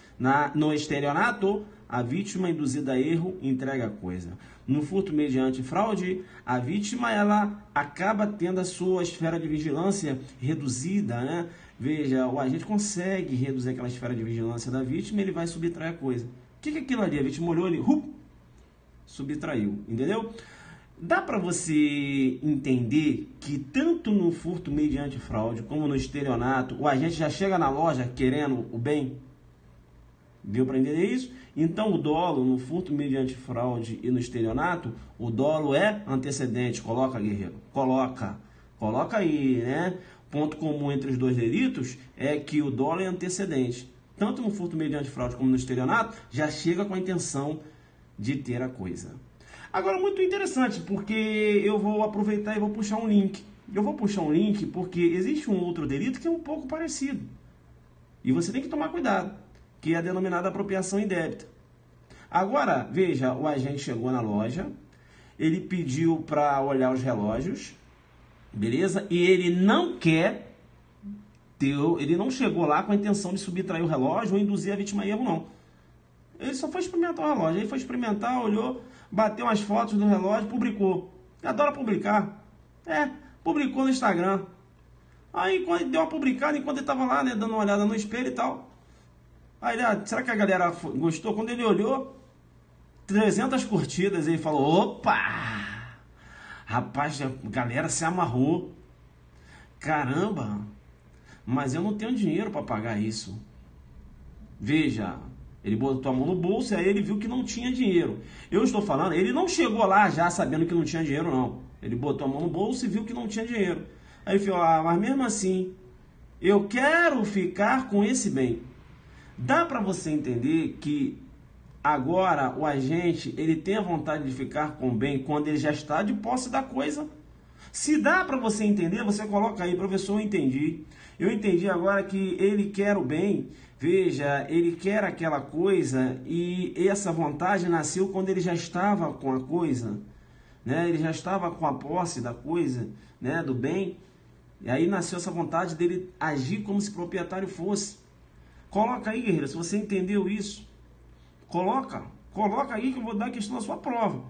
No estelionato, a vítima induzida a erro entrega a coisa. No furto mediante fraude, a vítima ela acaba tendo a sua esfera de vigilância reduzida, né? Veja, o agente consegue reduzir aquela esfera de vigilância da vítima e ele vai subtrair a coisa. O que é aquilo ali? A vítima olhou, ele subtraiu, entendeu? Dá para você entender que tanto no furto mediante fraude como no estelionato, o agente já chega na loja querendo o bem? Deu para entender isso? Então o dolo no furto mediante fraude e no estelionato, o dolo é antecedente. Coloca, guerreiro. Coloca aí, né? Ponto comum entre os dois delitos é que o dolo é antecedente. Tanto no furto mediante fraude como no estelionato, já chega com a intenção de ter a coisa. Agora, muito interessante, porque eu vou aproveitar e vou puxar um link. Eu vou puxar um link porque existe um outro delito que é um pouco parecido. E você tem que tomar cuidado, que é a denominada apropriação indébita. Agora, veja, o agente chegou na loja, ele pediu para olhar os relógios, beleza? E ele não ele não chegou lá com a intenção de subtrair o relógio ou induzir a vítima a erro, não. Ele só foi experimentar o relógio, ele foi experimentar, olhou, bateu umas fotos do relógio, publicou. Ele adora publicar. Publicou no Instagram. Aí, quando ele deu uma publicada, enquanto ele estava lá, né, dando uma olhada no espelho e tal. Aí ele, será que a galera gostou? Quando ele olhou, 300 curtidas, ele falou, opa! Rapaz, a galera se amarrou. Caramba! Mas eu não tenho dinheiro para pagar isso. Veja, ele botou a mão no bolso e aí ele viu que não tinha dinheiro. Eu estou falando, ele não chegou lá já sabendo que não tinha dinheiro, não. Ele botou a mão no bolso e viu que não tinha dinheiro. Aí ele falou, mas mesmo assim, eu quero ficar com esse bem. Dá para você entender que agora o agente, ele tem a vontade de ficar com o bem quando ele já está de posse da coisa? Se dá para você entender, você coloca aí, professor, eu entendi. Eu entendi agora que ele quer o bem. Veja, ele quer aquela coisa e essa vontade nasceu quando ele já estava com a coisa, né? Ele já estava com a posse da coisa, né? Do bem. E aí nasceu essa vontade dele agir como se proprietário fosse. Coloca aí, guerreiro, se você entendeu isso. Coloca aí que eu vou dar a questão da sua prova.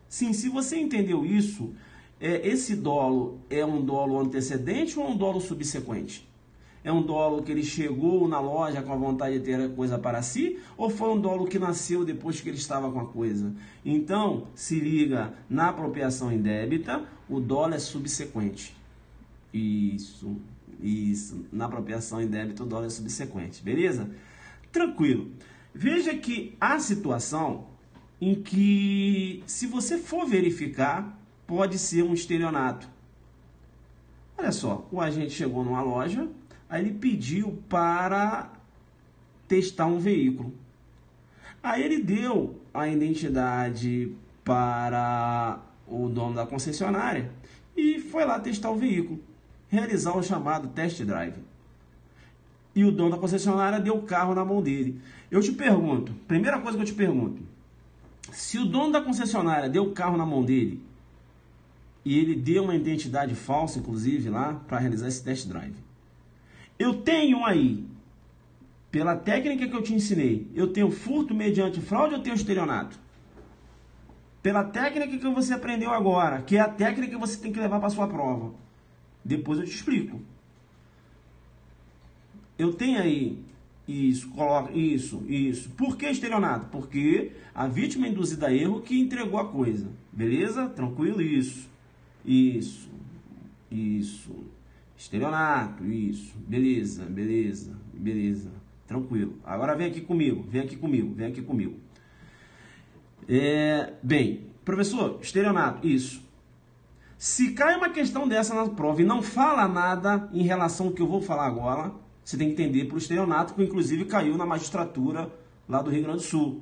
Sim, se você entendeu isso, esse dolo é um dolo antecedente ou é um dolo subsequente? É um dolo que ele chegou na loja com a vontade de ter a coisa para si? Ou foi um dolo que nasceu depois que ele estava com a coisa? Então, se liga, na apropriação indébita, o dolo é subsequente. Isso. Na apropriação indébita, o dolo é subsequente. Beleza? Tranquilo. Veja que há situação em que, se você for verificar, pode ser um estelionato. Olha só, o agente chegou numa loja, aí ele pediu para testar um veículo. Aí ele deu a identidade para o dono da concessionária e foi lá testar o veículo, realizar o chamado test drive. E o dono da concessionária deu o carro na mão dele. Eu te pergunto, primeira coisa que eu te pergunto, se o dono da concessionária deu o carro na mão dele e ele deu uma identidade falsa, inclusive, lá para realizar esse test drive, eu tenho aí, pela técnica que eu te ensinei, eu tenho furto mediante fraude ou tenho estelionato? Pela técnica que você aprendeu agora, que é a técnica que você tem que levar para a sua prova. Depois eu te explico. Eu tenho aí Isso, coloca, isso. Por que estelionato? Porque a vítima induzida a erro que entregou a coisa. Beleza? Tranquilo? Isso. Estelionato, isso. Beleza. Tranquilo. Agora vem aqui comigo. Bem, professor, estelionato, isso. Se cai uma questão dessa na prova e não fala nada em relação ao que eu vou falar agora, você tem que entender para o estelionato, que inclusive caiu na magistratura lá do Rio Grande do Sul.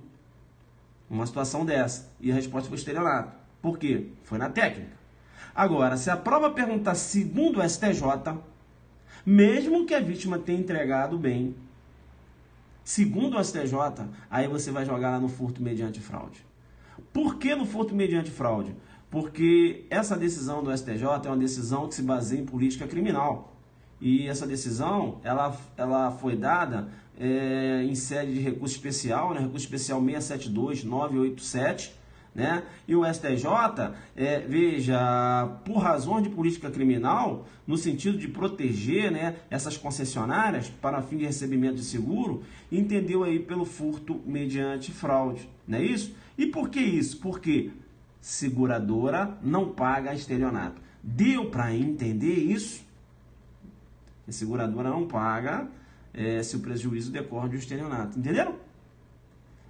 Uma situação dessa. E a resposta foi estelionato. Por quê? Foi na técnica. Agora, se a prova perguntar segundo o STJ, mesmo que a vítima tenha entregado bem, segundo o STJ, aí você vai jogar lá no furto mediante fraude. Por que no furto mediante fraude? Porque essa decisão do STJ é uma decisão que se baseia em política criminal. E essa decisão, ela foi dada em sede de recurso especial, né? Recurso especial 672-987, né? E o STJ, veja, por razões de política criminal, no sentido de proteger, né, essas concessionárias para fim de recebimento de seguro, entendeu aí pelo furto mediante fraude, não é isso? E por que isso? Porque seguradora não paga estelionato. Deu para entender isso? A seguradora não paga se o prejuízo decorre de um estelionato. Entenderam?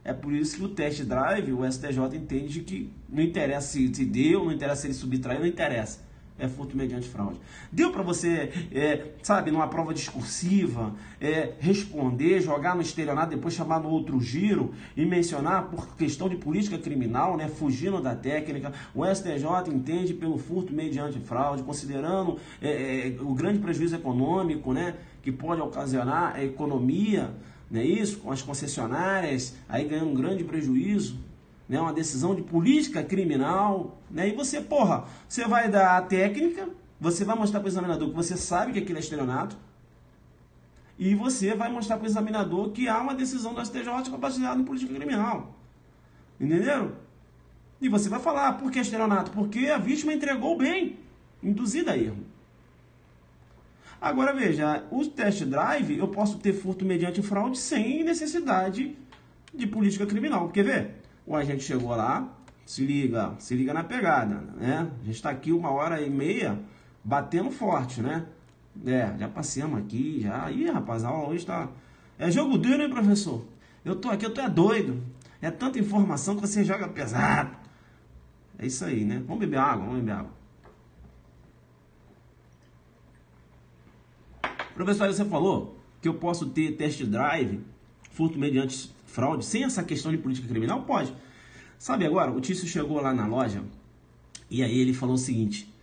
É por isso que o test drive, o STJ entende que não interessa se deu, não interessa se ele subtraiu, não interessa. É furto mediante fraude. Deu para você, sabe, numa prova discursiva, responder, jogar no estelionato, depois chamar no outro giro e mencionar por questão de política criminal, né, fugindo da técnica. O STJ entende pelo furto mediante fraude, considerando o grande prejuízo econômico, né, que pode ocasionar a economia, não é isso? Com as concessionárias, aí ganhando um grande prejuízo. Né, uma decisão de política criminal, né, e você, você vai dar a técnica, você vai mostrar para o examinador que você sabe que aquilo é estelionato, e você vai mostrar para o examinador que há uma decisão do STJ baseada em política criminal. Entenderam? E você vai falar, por que estelionato? Porque a vítima entregou o bem, induzida a erro. Agora veja, o test drive, eu posso ter furto mediante fraude sem necessidade de política criminal, quer ver? O agente chegou lá, se liga na pegada, né? A gente está aqui 1h30 batendo forte, né? Já passeamos aqui, já. Ih, rapaz, a aula hoje tá... É jogo duro, hein, professor? Eu tô doido. É tanta informação que você joga pesado. É isso aí, né? Vamos beber água. Professor, você falou que eu posso ter test drive, furto mediante fraude, sem essa questão de política criminal? Pode. Sabe agora, o Tício chegou lá na loja e aí ele falou o seguinte,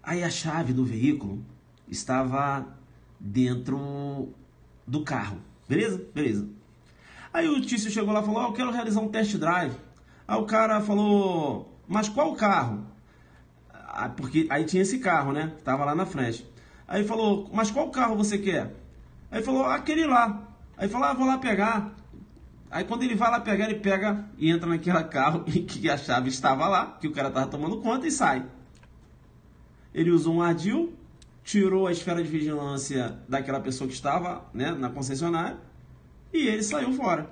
aí a chave do veículo estava dentro do carro, beleza. Aí o Tício chegou lá e falou, eu quero realizar um test drive. Aí o cara falou, mas qual carro? Porque aí tinha esse carro, né, que estava lá na frente. Aí falou, mas qual carro você quer? Aí falou, aquele lá. Aí falou, vou lá pegar. Aí quando ele vai lá pegar, ele pega e entra naquele carro em que a chave estava lá, que o cara estava tomando conta, e sai. Ele usou um ardil, tirou a esfera de vigilância daquela pessoa que estava, né, na concessionária, e ele saiu fora.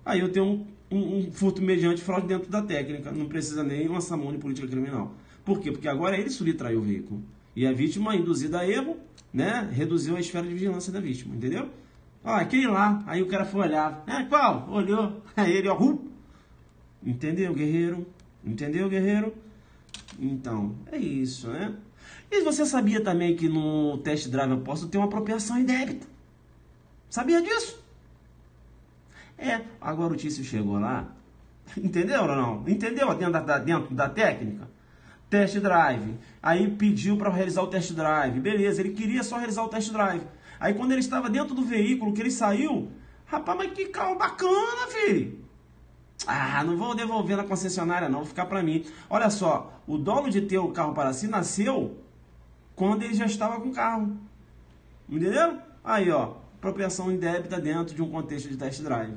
Aí eu tenho um furto mediante fraude dentro da técnica, não precisa nem lançar mão de política criminal. Por quê? Porque agora ele subtraiu o veículo. E a vítima, induzida a erro, né, reduziu a esfera de vigilância da vítima, entendeu? Aquele lá. Aí o cara foi olhar. Qual? Olhou. Aí ele, Entendeu, guerreiro? Então, é isso, né? E você sabia também que no test drive eu posso ter uma apropriação indébita? Sabia disso? Agora o Tício chegou lá. Entendeu ou não? Entendeu dentro da técnica? Test drive. Aí pediu para realizar o test drive. Beleza, ele queria só realizar o test drive. Aí quando ele estava dentro do veículo, que ele saiu, rapaz, mas que carro bacana, filho. Não vou devolver na concessionária não, vou ficar para mim. Olha só, o dono de ter o carro para si nasceu quando ele já estava com o carro. Entenderam? Aí, apropriação indébita dentro de um contexto de test drive.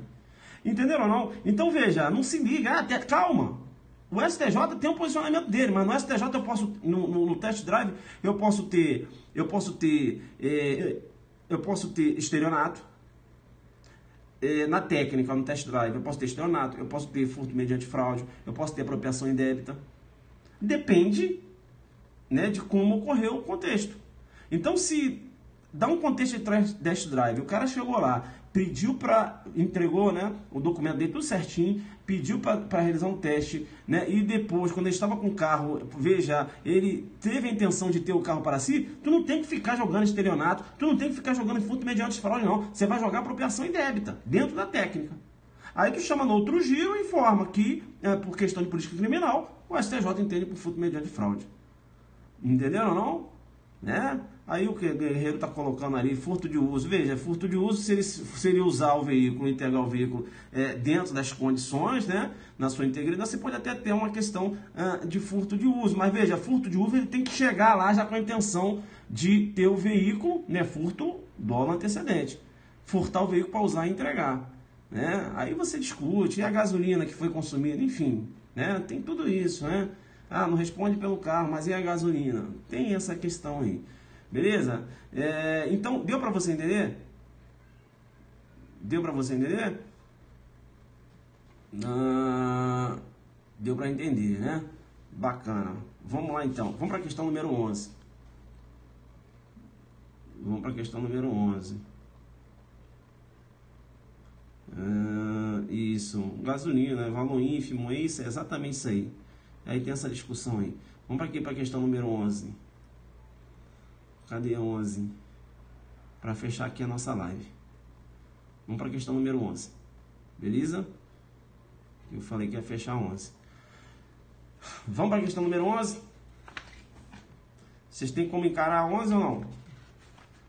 Entenderam ou não? Então veja, não se liga, calma. O STJ tem um posicionamento dele, mas no STJ eu posso, no test drive, eu posso ter eu posso ter estelionato. Na técnica, no test drive, eu posso ter estelionato, eu posso ter furto mediante fraude, eu posso ter apropriação indébita. Depende, né, de como ocorreu o contexto. Então, se dá um contexto de test drive, o cara chegou lá, entregou, né, o documento dele tudo certinho, pediu para realizar um teste, né, e depois, quando ele estava com o carro, veja, ele teve a intenção de ter o carro para si, tu não tem que ficar jogando estelionato, tu não tem que ficar jogando furto mediante fraude, não. Você vai jogar apropriação indébita, dentro da técnica. Aí tu chama no outro giro e informa que, por questão de política criminal, o STJ entende por furto mediante fraude. Entenderam ou não? Né? Aí o que o Guerreiro está colocando ali, furto de uso. Veja, furto de uso, se ele usar o veículo, integrar o veículo dentro das condições, né, na sua integridade, você pode até ter uma questão de furto de uso. Mas veja, furto de uso ele tem que chegar lá já com a intenção de ter o veículo, né, furto dolo antecedente. Furtar o veículo para usar e entregar. Né? Aí você discute, e a gasolina que foi consumida, enfim, né, tem tudo isso, né? Ah, não responde pelo carro, mas e a gasolina? Tem essa questão aí. Beleza? Então, deu para você entender? Deu para você entender? Deu para entender, né? Bacana. Vamos lá então. Vamos para a questão número 11. Vamos para a questão número 11. Isso. Gasolina, né? Valor ínfimo, isso, é exatamente isso aí. Aí tem essa discussão aí. Vamos para aqui para a questão número 11. Cadê a 11? Para fechar aqui a nossa live. Vamos para a questão número 11. Beleza? Eu falei que ia fechar 11. Vamos para a questão número 11? Vocês têm como encarar a 11 ou não?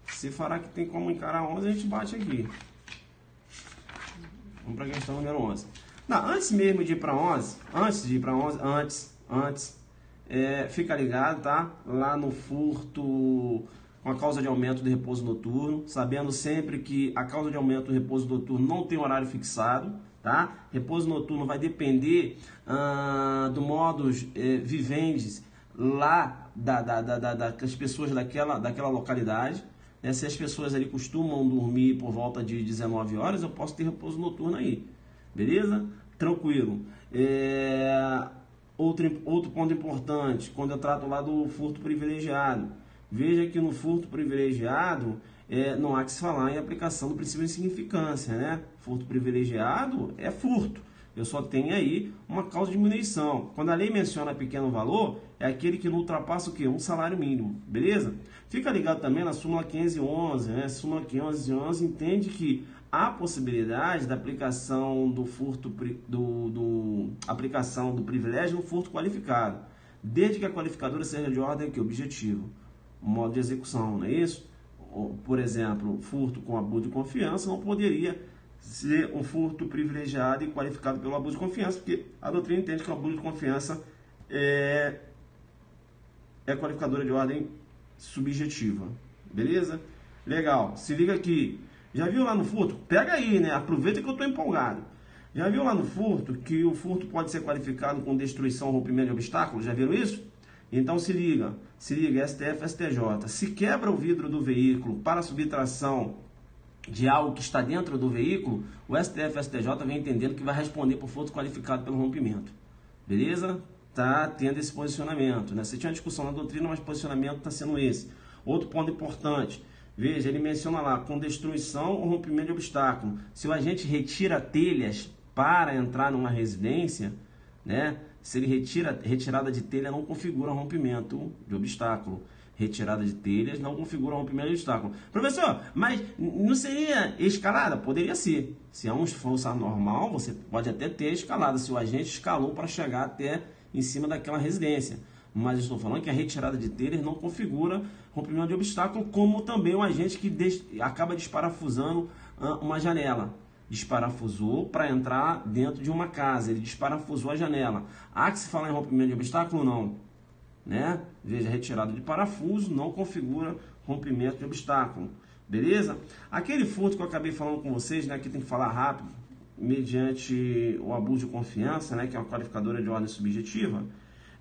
Se falar que tem como encarar a 11, a gente bate aqui. Vamos para a questão número 11. Não, antes mesmo de ir para 11, fica ligado, tá? Lá no furto com a causa de aumento do repouso noturno, sabendo sempre que a causa de aumento do repouso noturno não tem horário fixado, tá? Repouso noturno vai depender do modus vivendi lá das pessoas daquela localidade. Né? Se as pessoas ali costumam dormir por volta de 19 horas, eu posso ter repouso noturno aí. Beleza? Tranquilo. Outro ponto importante, quando eu trato lá do furto privilegiado. Veja que no furto privilegiado não há que se falar em aplicação do princípio de insignificância, né? Furto privilegiado é furto. Eu só tenho aí uma causa de diminuição. Quando a lei menciona pequeno valor, é aquele que não ultrapassa o quê? Um salário mínimo. Beleza? Fica ligado também na súmula 511, né? Súmula 511 entende que há possibilidade da aplicação do furto aplicação do privilégio no furto qualificado, desde que a qualificadora seja de ordem aqui, objetivo, modo de execução, não é isso? Por exemplo, furto com abuso de confiança não poderia ser um furto privilegiado e qualificado pelo abuso de confiança, porque a doutrina entende que o abuso de confiança é qualificadora de ordem subjetiva. Beleza? Legal. Se liga aqui. Já viu lá no furto? Pega aí, né? Aproveita que eu estou empolgado. Já viu lá no furto que o furto pode ser qualificado com destruição ou rompimento de obstáculos? Já viram isso? Então se liga, STF, STJ. Se quebra o vidro do veículo para subtração de algo que está dentro do veículo, o STF, STJ vem entendendo que vai responder por furto qualificado pelo rompimento. Beleza? Tá tendo esse posicionamento, né? Você tinha uma discussão na doutrina, mas o posicionamento está sendo esse. Outro ponto importante. Veja, ele menciona lá, com destruição ou rompimento de obstáculo. Se o agente retira telhas para entrar numa residência, né? Se ele retirada de telha não configura rompimento de obstáculo. Retirada de telhas não configura rompimento de obstáculo. Professor, mas não seria escalada? Poderia ser. Se é um esforço normal, você pode até ter escalada, se o agente escalou para chegar até em cima daquela residência. Mas estou falando que a retirada de telhas não configura rompimento de obstáculo, como também um agente que acaba desparafusando uma janela. Desparafusou para entrar dentro de uma casa, ele desparafusou a janela. Há que se falar em rompimento de obstáculo? Não. Né? Veja, retirada de parafuso não configura rompimento de obstáculo. Beleza? Aquele furto que eu acabei falando com vocês, né, que tem que falar rápido, mediante o abuso de confiança, né, que é uma qualificadora de ordem subjetiva,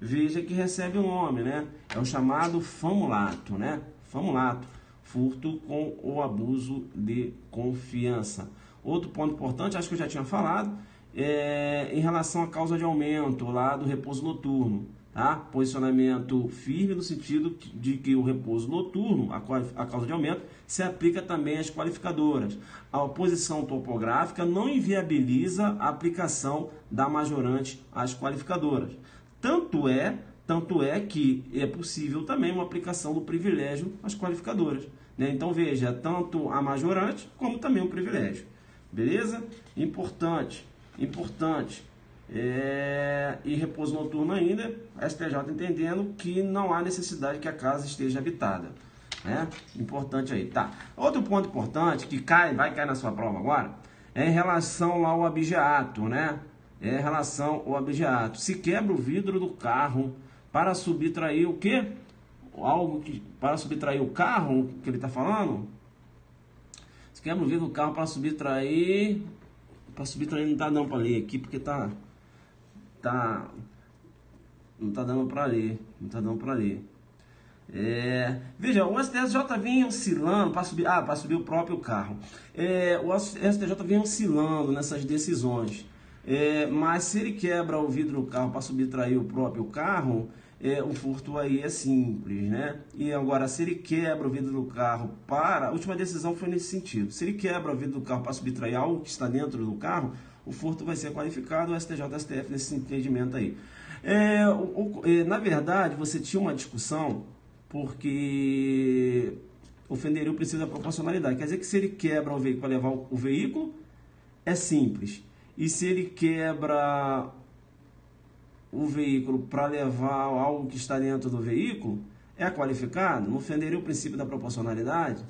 veja que recebe um nome, né? É o chamado famulato, né? Famulato. furto com o abuso de confiança. Outro ponto importante, acho que eu já tinha falado, em relação à causa de aumento lá do repouso noturno. Tá? Posicionamento firme no sentido de que o repouso noturno, a causa de aumento, se aplica também às qualificadoras. A oposição topográfica não inviabiliza a aplicação da majorante às qualificadoras. Tanto é que é possível também uma aplicação do privilégio às qualificadoras. Né? Então veja, tanto a majorante como também o privilégio. Beleza? Importante. E repouso noturno ainda, a STJ entendendo que não há necessidade que a casa esteja habitada. Né? Importante aí. Tá. Outro ponto importante que vai cair na sua prova agora é em relação ao abigeato, né? É em relação ao abigeato. Se quebra o vidro do carro para subtrair o quê? Para subtrair o carro que ele está falando? Se quebra o vidro do carro para subtrair. Para subtrair não tá dando para ler aqui porque não tá dando para ler. Veja, o STJ vinha oscilando para subir o próprio carro. O STJ vinha oscilando nessas decisões. Mas se ele quebra o vidro do carro para subtrair o próprio carro, o furto aí é simples, né? E agora, se ele quebra o vidro do carro a última decisão foi nesse sentido. Se ele quebra o vidro do carro para subtrair algo que está dentro do carro, o furto vai ser qualificado, o STJ e o STF nesse entendimento aí. Na verdade, você tinha uma discussão porque ofenderia o princípio da proporcionalidade. Quer dizer que se ele quebra o veículo para levar o veículo, é simples. E se ele quebra o veículo para levar algo que está dentro do veículo, é qualificado? Não ofenderia o princípio da proporcionalidade?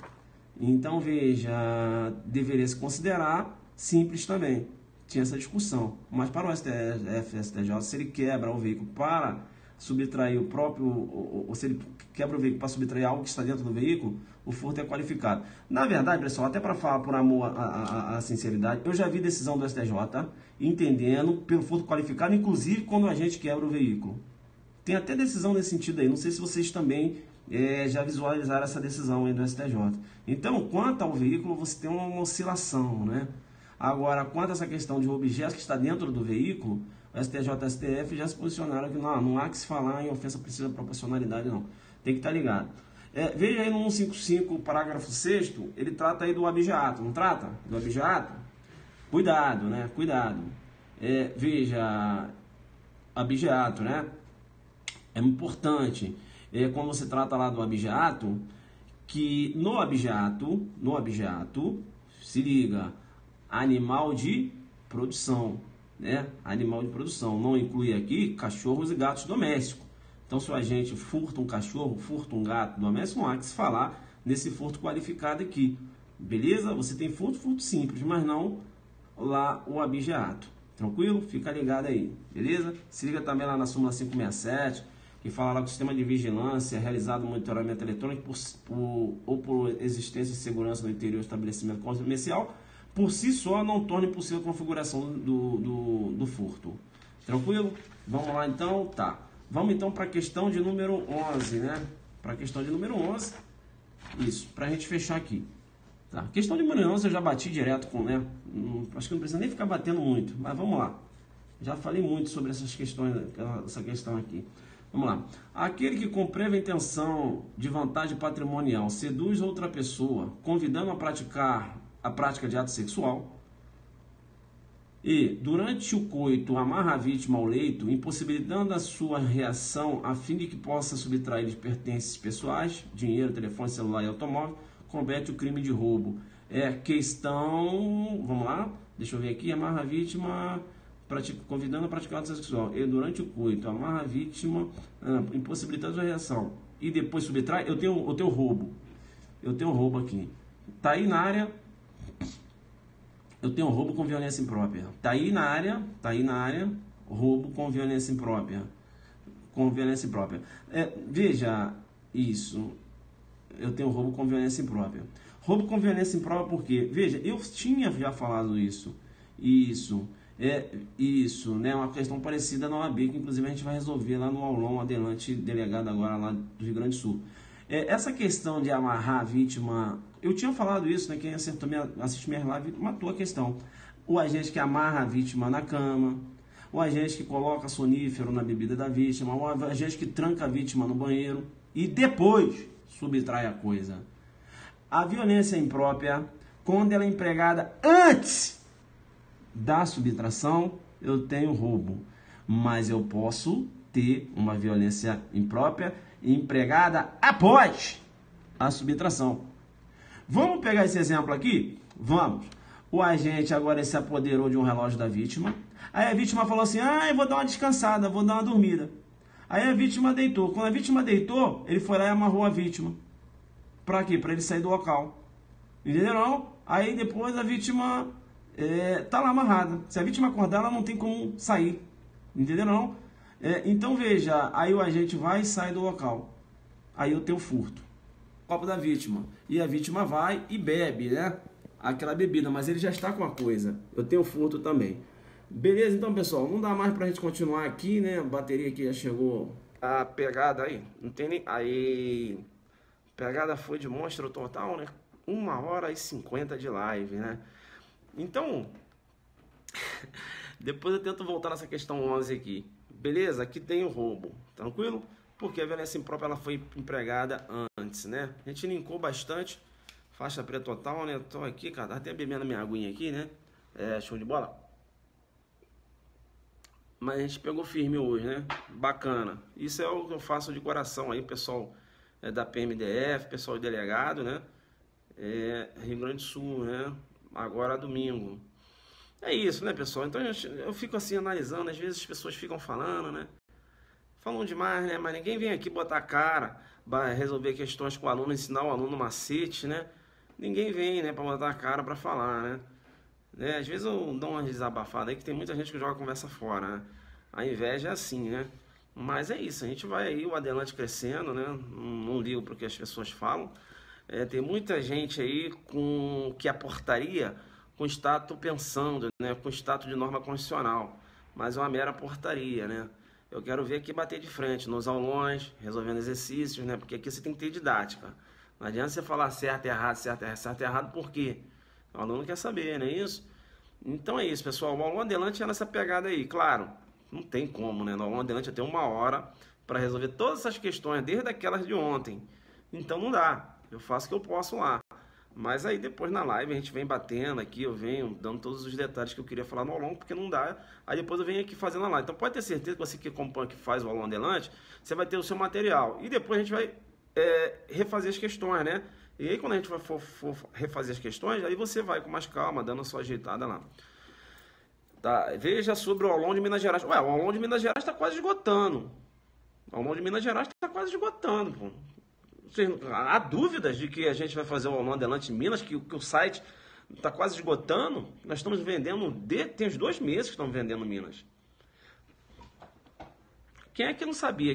Então, veja, deveria se considerar simples também. Tinha essa discussão. Mas para o STF, STJ, se ele quebra o veículo para subtrair o próprio, ou se ele quebra o veículo para subtrair algo que está dentro do veículo, o furto é qualificado. Na verdade, pessoal, até para falar por amor à sinceridade, eu já vi decisão do STJ entendendo pelo furto qualificado, inclusive quando a gente quebra o veículo. Tem até decisão nesse sentido aí. Não sei se vocês também já visualizaram essa decisão aí do STJ. Então, quanto ao veículo, você tem uma oscilação, né? Agora, quanto a essa questão de objetos que está dentro do veículo, o STJ e o STF já se posicionaram que não há que se falar em ofensa precisa proporcionalidade, não. Tem que estar ligado. Veja aí no 155, parágrafo 6º, ele trata aí do abigeato, não trata? Do abigeato? Cuidado, né? Cuidado. Veja, abigeato, né? É importante, quando você trata lá do abigeato, que no abigeato, se liga, animal de produção, né? Animal de produção, não inclui aqui cachorros e gatos domésticos. Então, se a gente furta um cachorro, furta um gato doméstico, não há que se falar nesse furto qualificado aqui, beleza? Você tem furto simples, mas não lá o abigeato, tranquilo? Fica ligado aí, beleza? Se liga também lá na súmula 567, que fala lá que o sistema de vigilância realizado no monitoramento eletrônico ou por existência de segurança no interior do estabelecimento comercial, por si só não torna impossível a configuração do furto. Tranquilo? Vamos lá então, tá. Vamos então para a questão de número 11, né? Para a questão de número 11, isso, para a gente fechar aqui. Tá. Questão de número 11 eu já bati direto com, né? Acho que não precisa nem ficar batendo muito, mas vamos lá. Já falei muito sobre essas questões, essa questão aqui. Vamos lá. Aquele que com prévia intenção de vantagem patrimonial seduz outra pessoa, convidando a praticar a prática de ato sexual, e durante o coito amarra a vítima ao leito, impossibilitando a sua reação a fim de que possa subtrair de pertences pessoais, dinheiro, telefone, celular e automóvel, comete o crime de roubo. Vamos lá, deixa eu ver aqui, amarra a vítima, convidando a praticar ato sexual, e durante o coito amarra a vítima, impossibilitando a reação, e depois subtrai, eu tenho roubo aqui, tá aí na área. Eu tenho roubo com violência imprópria. Tá aí na área, roubo com violência imprópria. Veja isso. Eu tenho roubo com violência imprópria. Roubo com violência imprópria por quê? Veja, eu tinha já falado isso. Isso, né? Uma questão parecida na OAB, que inclusive a gente vai resolver lá no aulão Adelante, delegado agora lá do Rio Grande do Sul. Essa questão de amarrar a vítima, eu tinha falado isso, né? Quem assiste minha live matou a questão. O agente que amarra a vítima na cama, o agente que coloca sonífero na bebida da vítima, o agente que tranca a vítima no banheiro e depois subtrai a coisa. A violência imprópria, quando ela é empregada antes da subtração, eu tenho roubo. Mas eu posso ter uma violência imprópria empregada após a subtração. Vamos pegar esse exemplo aqui? Vamos. O agente agora se apoderou de um relógio da vítima. Aí a vítima falou assim, eu vou dar uma descansada, vou dar uma dormida. Aí a vítima deitou. Quando a vítima deitou, ele foi lá e amarrou a vítima. Pra quê? Pra ele sair do local. Entendeu? Aí depois a vítima tá lá amarrada. Se a vítima acordar, ela não tem como sair. Entendeu? Então veja, aí o agente vai e sai do local. Aí eu tenho furto. Copo da vítima. E a vítima vai e bebe, né? Aquela bebida, mas ele já está com a coisa. Eu tenho furto também. Beleza? Então, pessoal, não dá mais pra gente continuar aqui, né? A bateria aqui já chegou. A pegada aí, não tem nem... Aí... Pegada foi de monstro total, né? 1h50 de live, né? Então... Depois eu tento voltar nessa questão 11 aqui. Beleza? Aqui tem o roubo. Tranquilo? Porque a violência imprópria ela foi empregada antes, né? A gente linkou bastante. Faixa preta total, né? Tô aqui, cara. Até bebendo minha aguinha aqui, né? Show de bola. Mas a gente pegou firme hoje, né? Bacana. Isso é o que eu faço de coração aí, pessoal da PMDF, pessoal delegado, né? Rio Grande do Sul, né? Agora domingo. É isso, né, pessoal? Então eu fico assim analisando, às vezes as pessoas ficam falando, né? Falam demais, né? Mas ninguém vem aqui botar a cara, resolver questões com o aluno, ensinar o aluno macete, né? Ninguém vem, né, pra botar a cara pra falar, né? Às vezes eu dou uma desabafada aí, que tem muita gente que joga a conversa fora, né? A inveja é assim, né? Mas é isso, a gente vai aí, o adelante crescendo, né? Não ligo pro que as pessoas falam. Tem muita gente aí que a portaria com status pensando, né? Com status de norma constitucional. Mas é uma mera portaria, né? Eu quero ver aqui bater de frente, nos aulões, resolvendo exercícios, né? Porque aqui você tem que ter didática. Não adianta você falar certo e errado, certo e errado, por quê? O aluno quer saber, não é isso? Então é isso, pessoal. O aulão adelante é nessa pegada aí. Claro, não tem como, né? No aulão adelante eu tenho 1 hora para resolver todas essas questões, desde aquelas de ontem. Então não dá. Eu faço o que eu posso lá. Mas aí depois na live a gente vem batendo aqui, eu venho dando todos os detalhes que eu queria falar no aulão, porque não dá. Aí depois eu venho aqui fazendo a live. Então pode ter certeza que você que acompanha, que faz o aulão adelante, você vai ter o seu material. E depois a gente vai refazer as questões, né? E aí quando a gente for refazer as questões, aí você vai com mais calma, dando a sua ajeitada lá. Tá, veja sobre o aulão de Minas Gerais. Ué, o aulão de Minas Gerais está quase esgotando. O aulão de Minas Gerais está quase esgotando, pô. Há dúvidas de que a gente vai fazer o aulão adelante em Minas, que o site está quase esgotando. Nós estamos vendendo, tem uns 2 meses que estamos vendendo Minas. Quem é que não sabia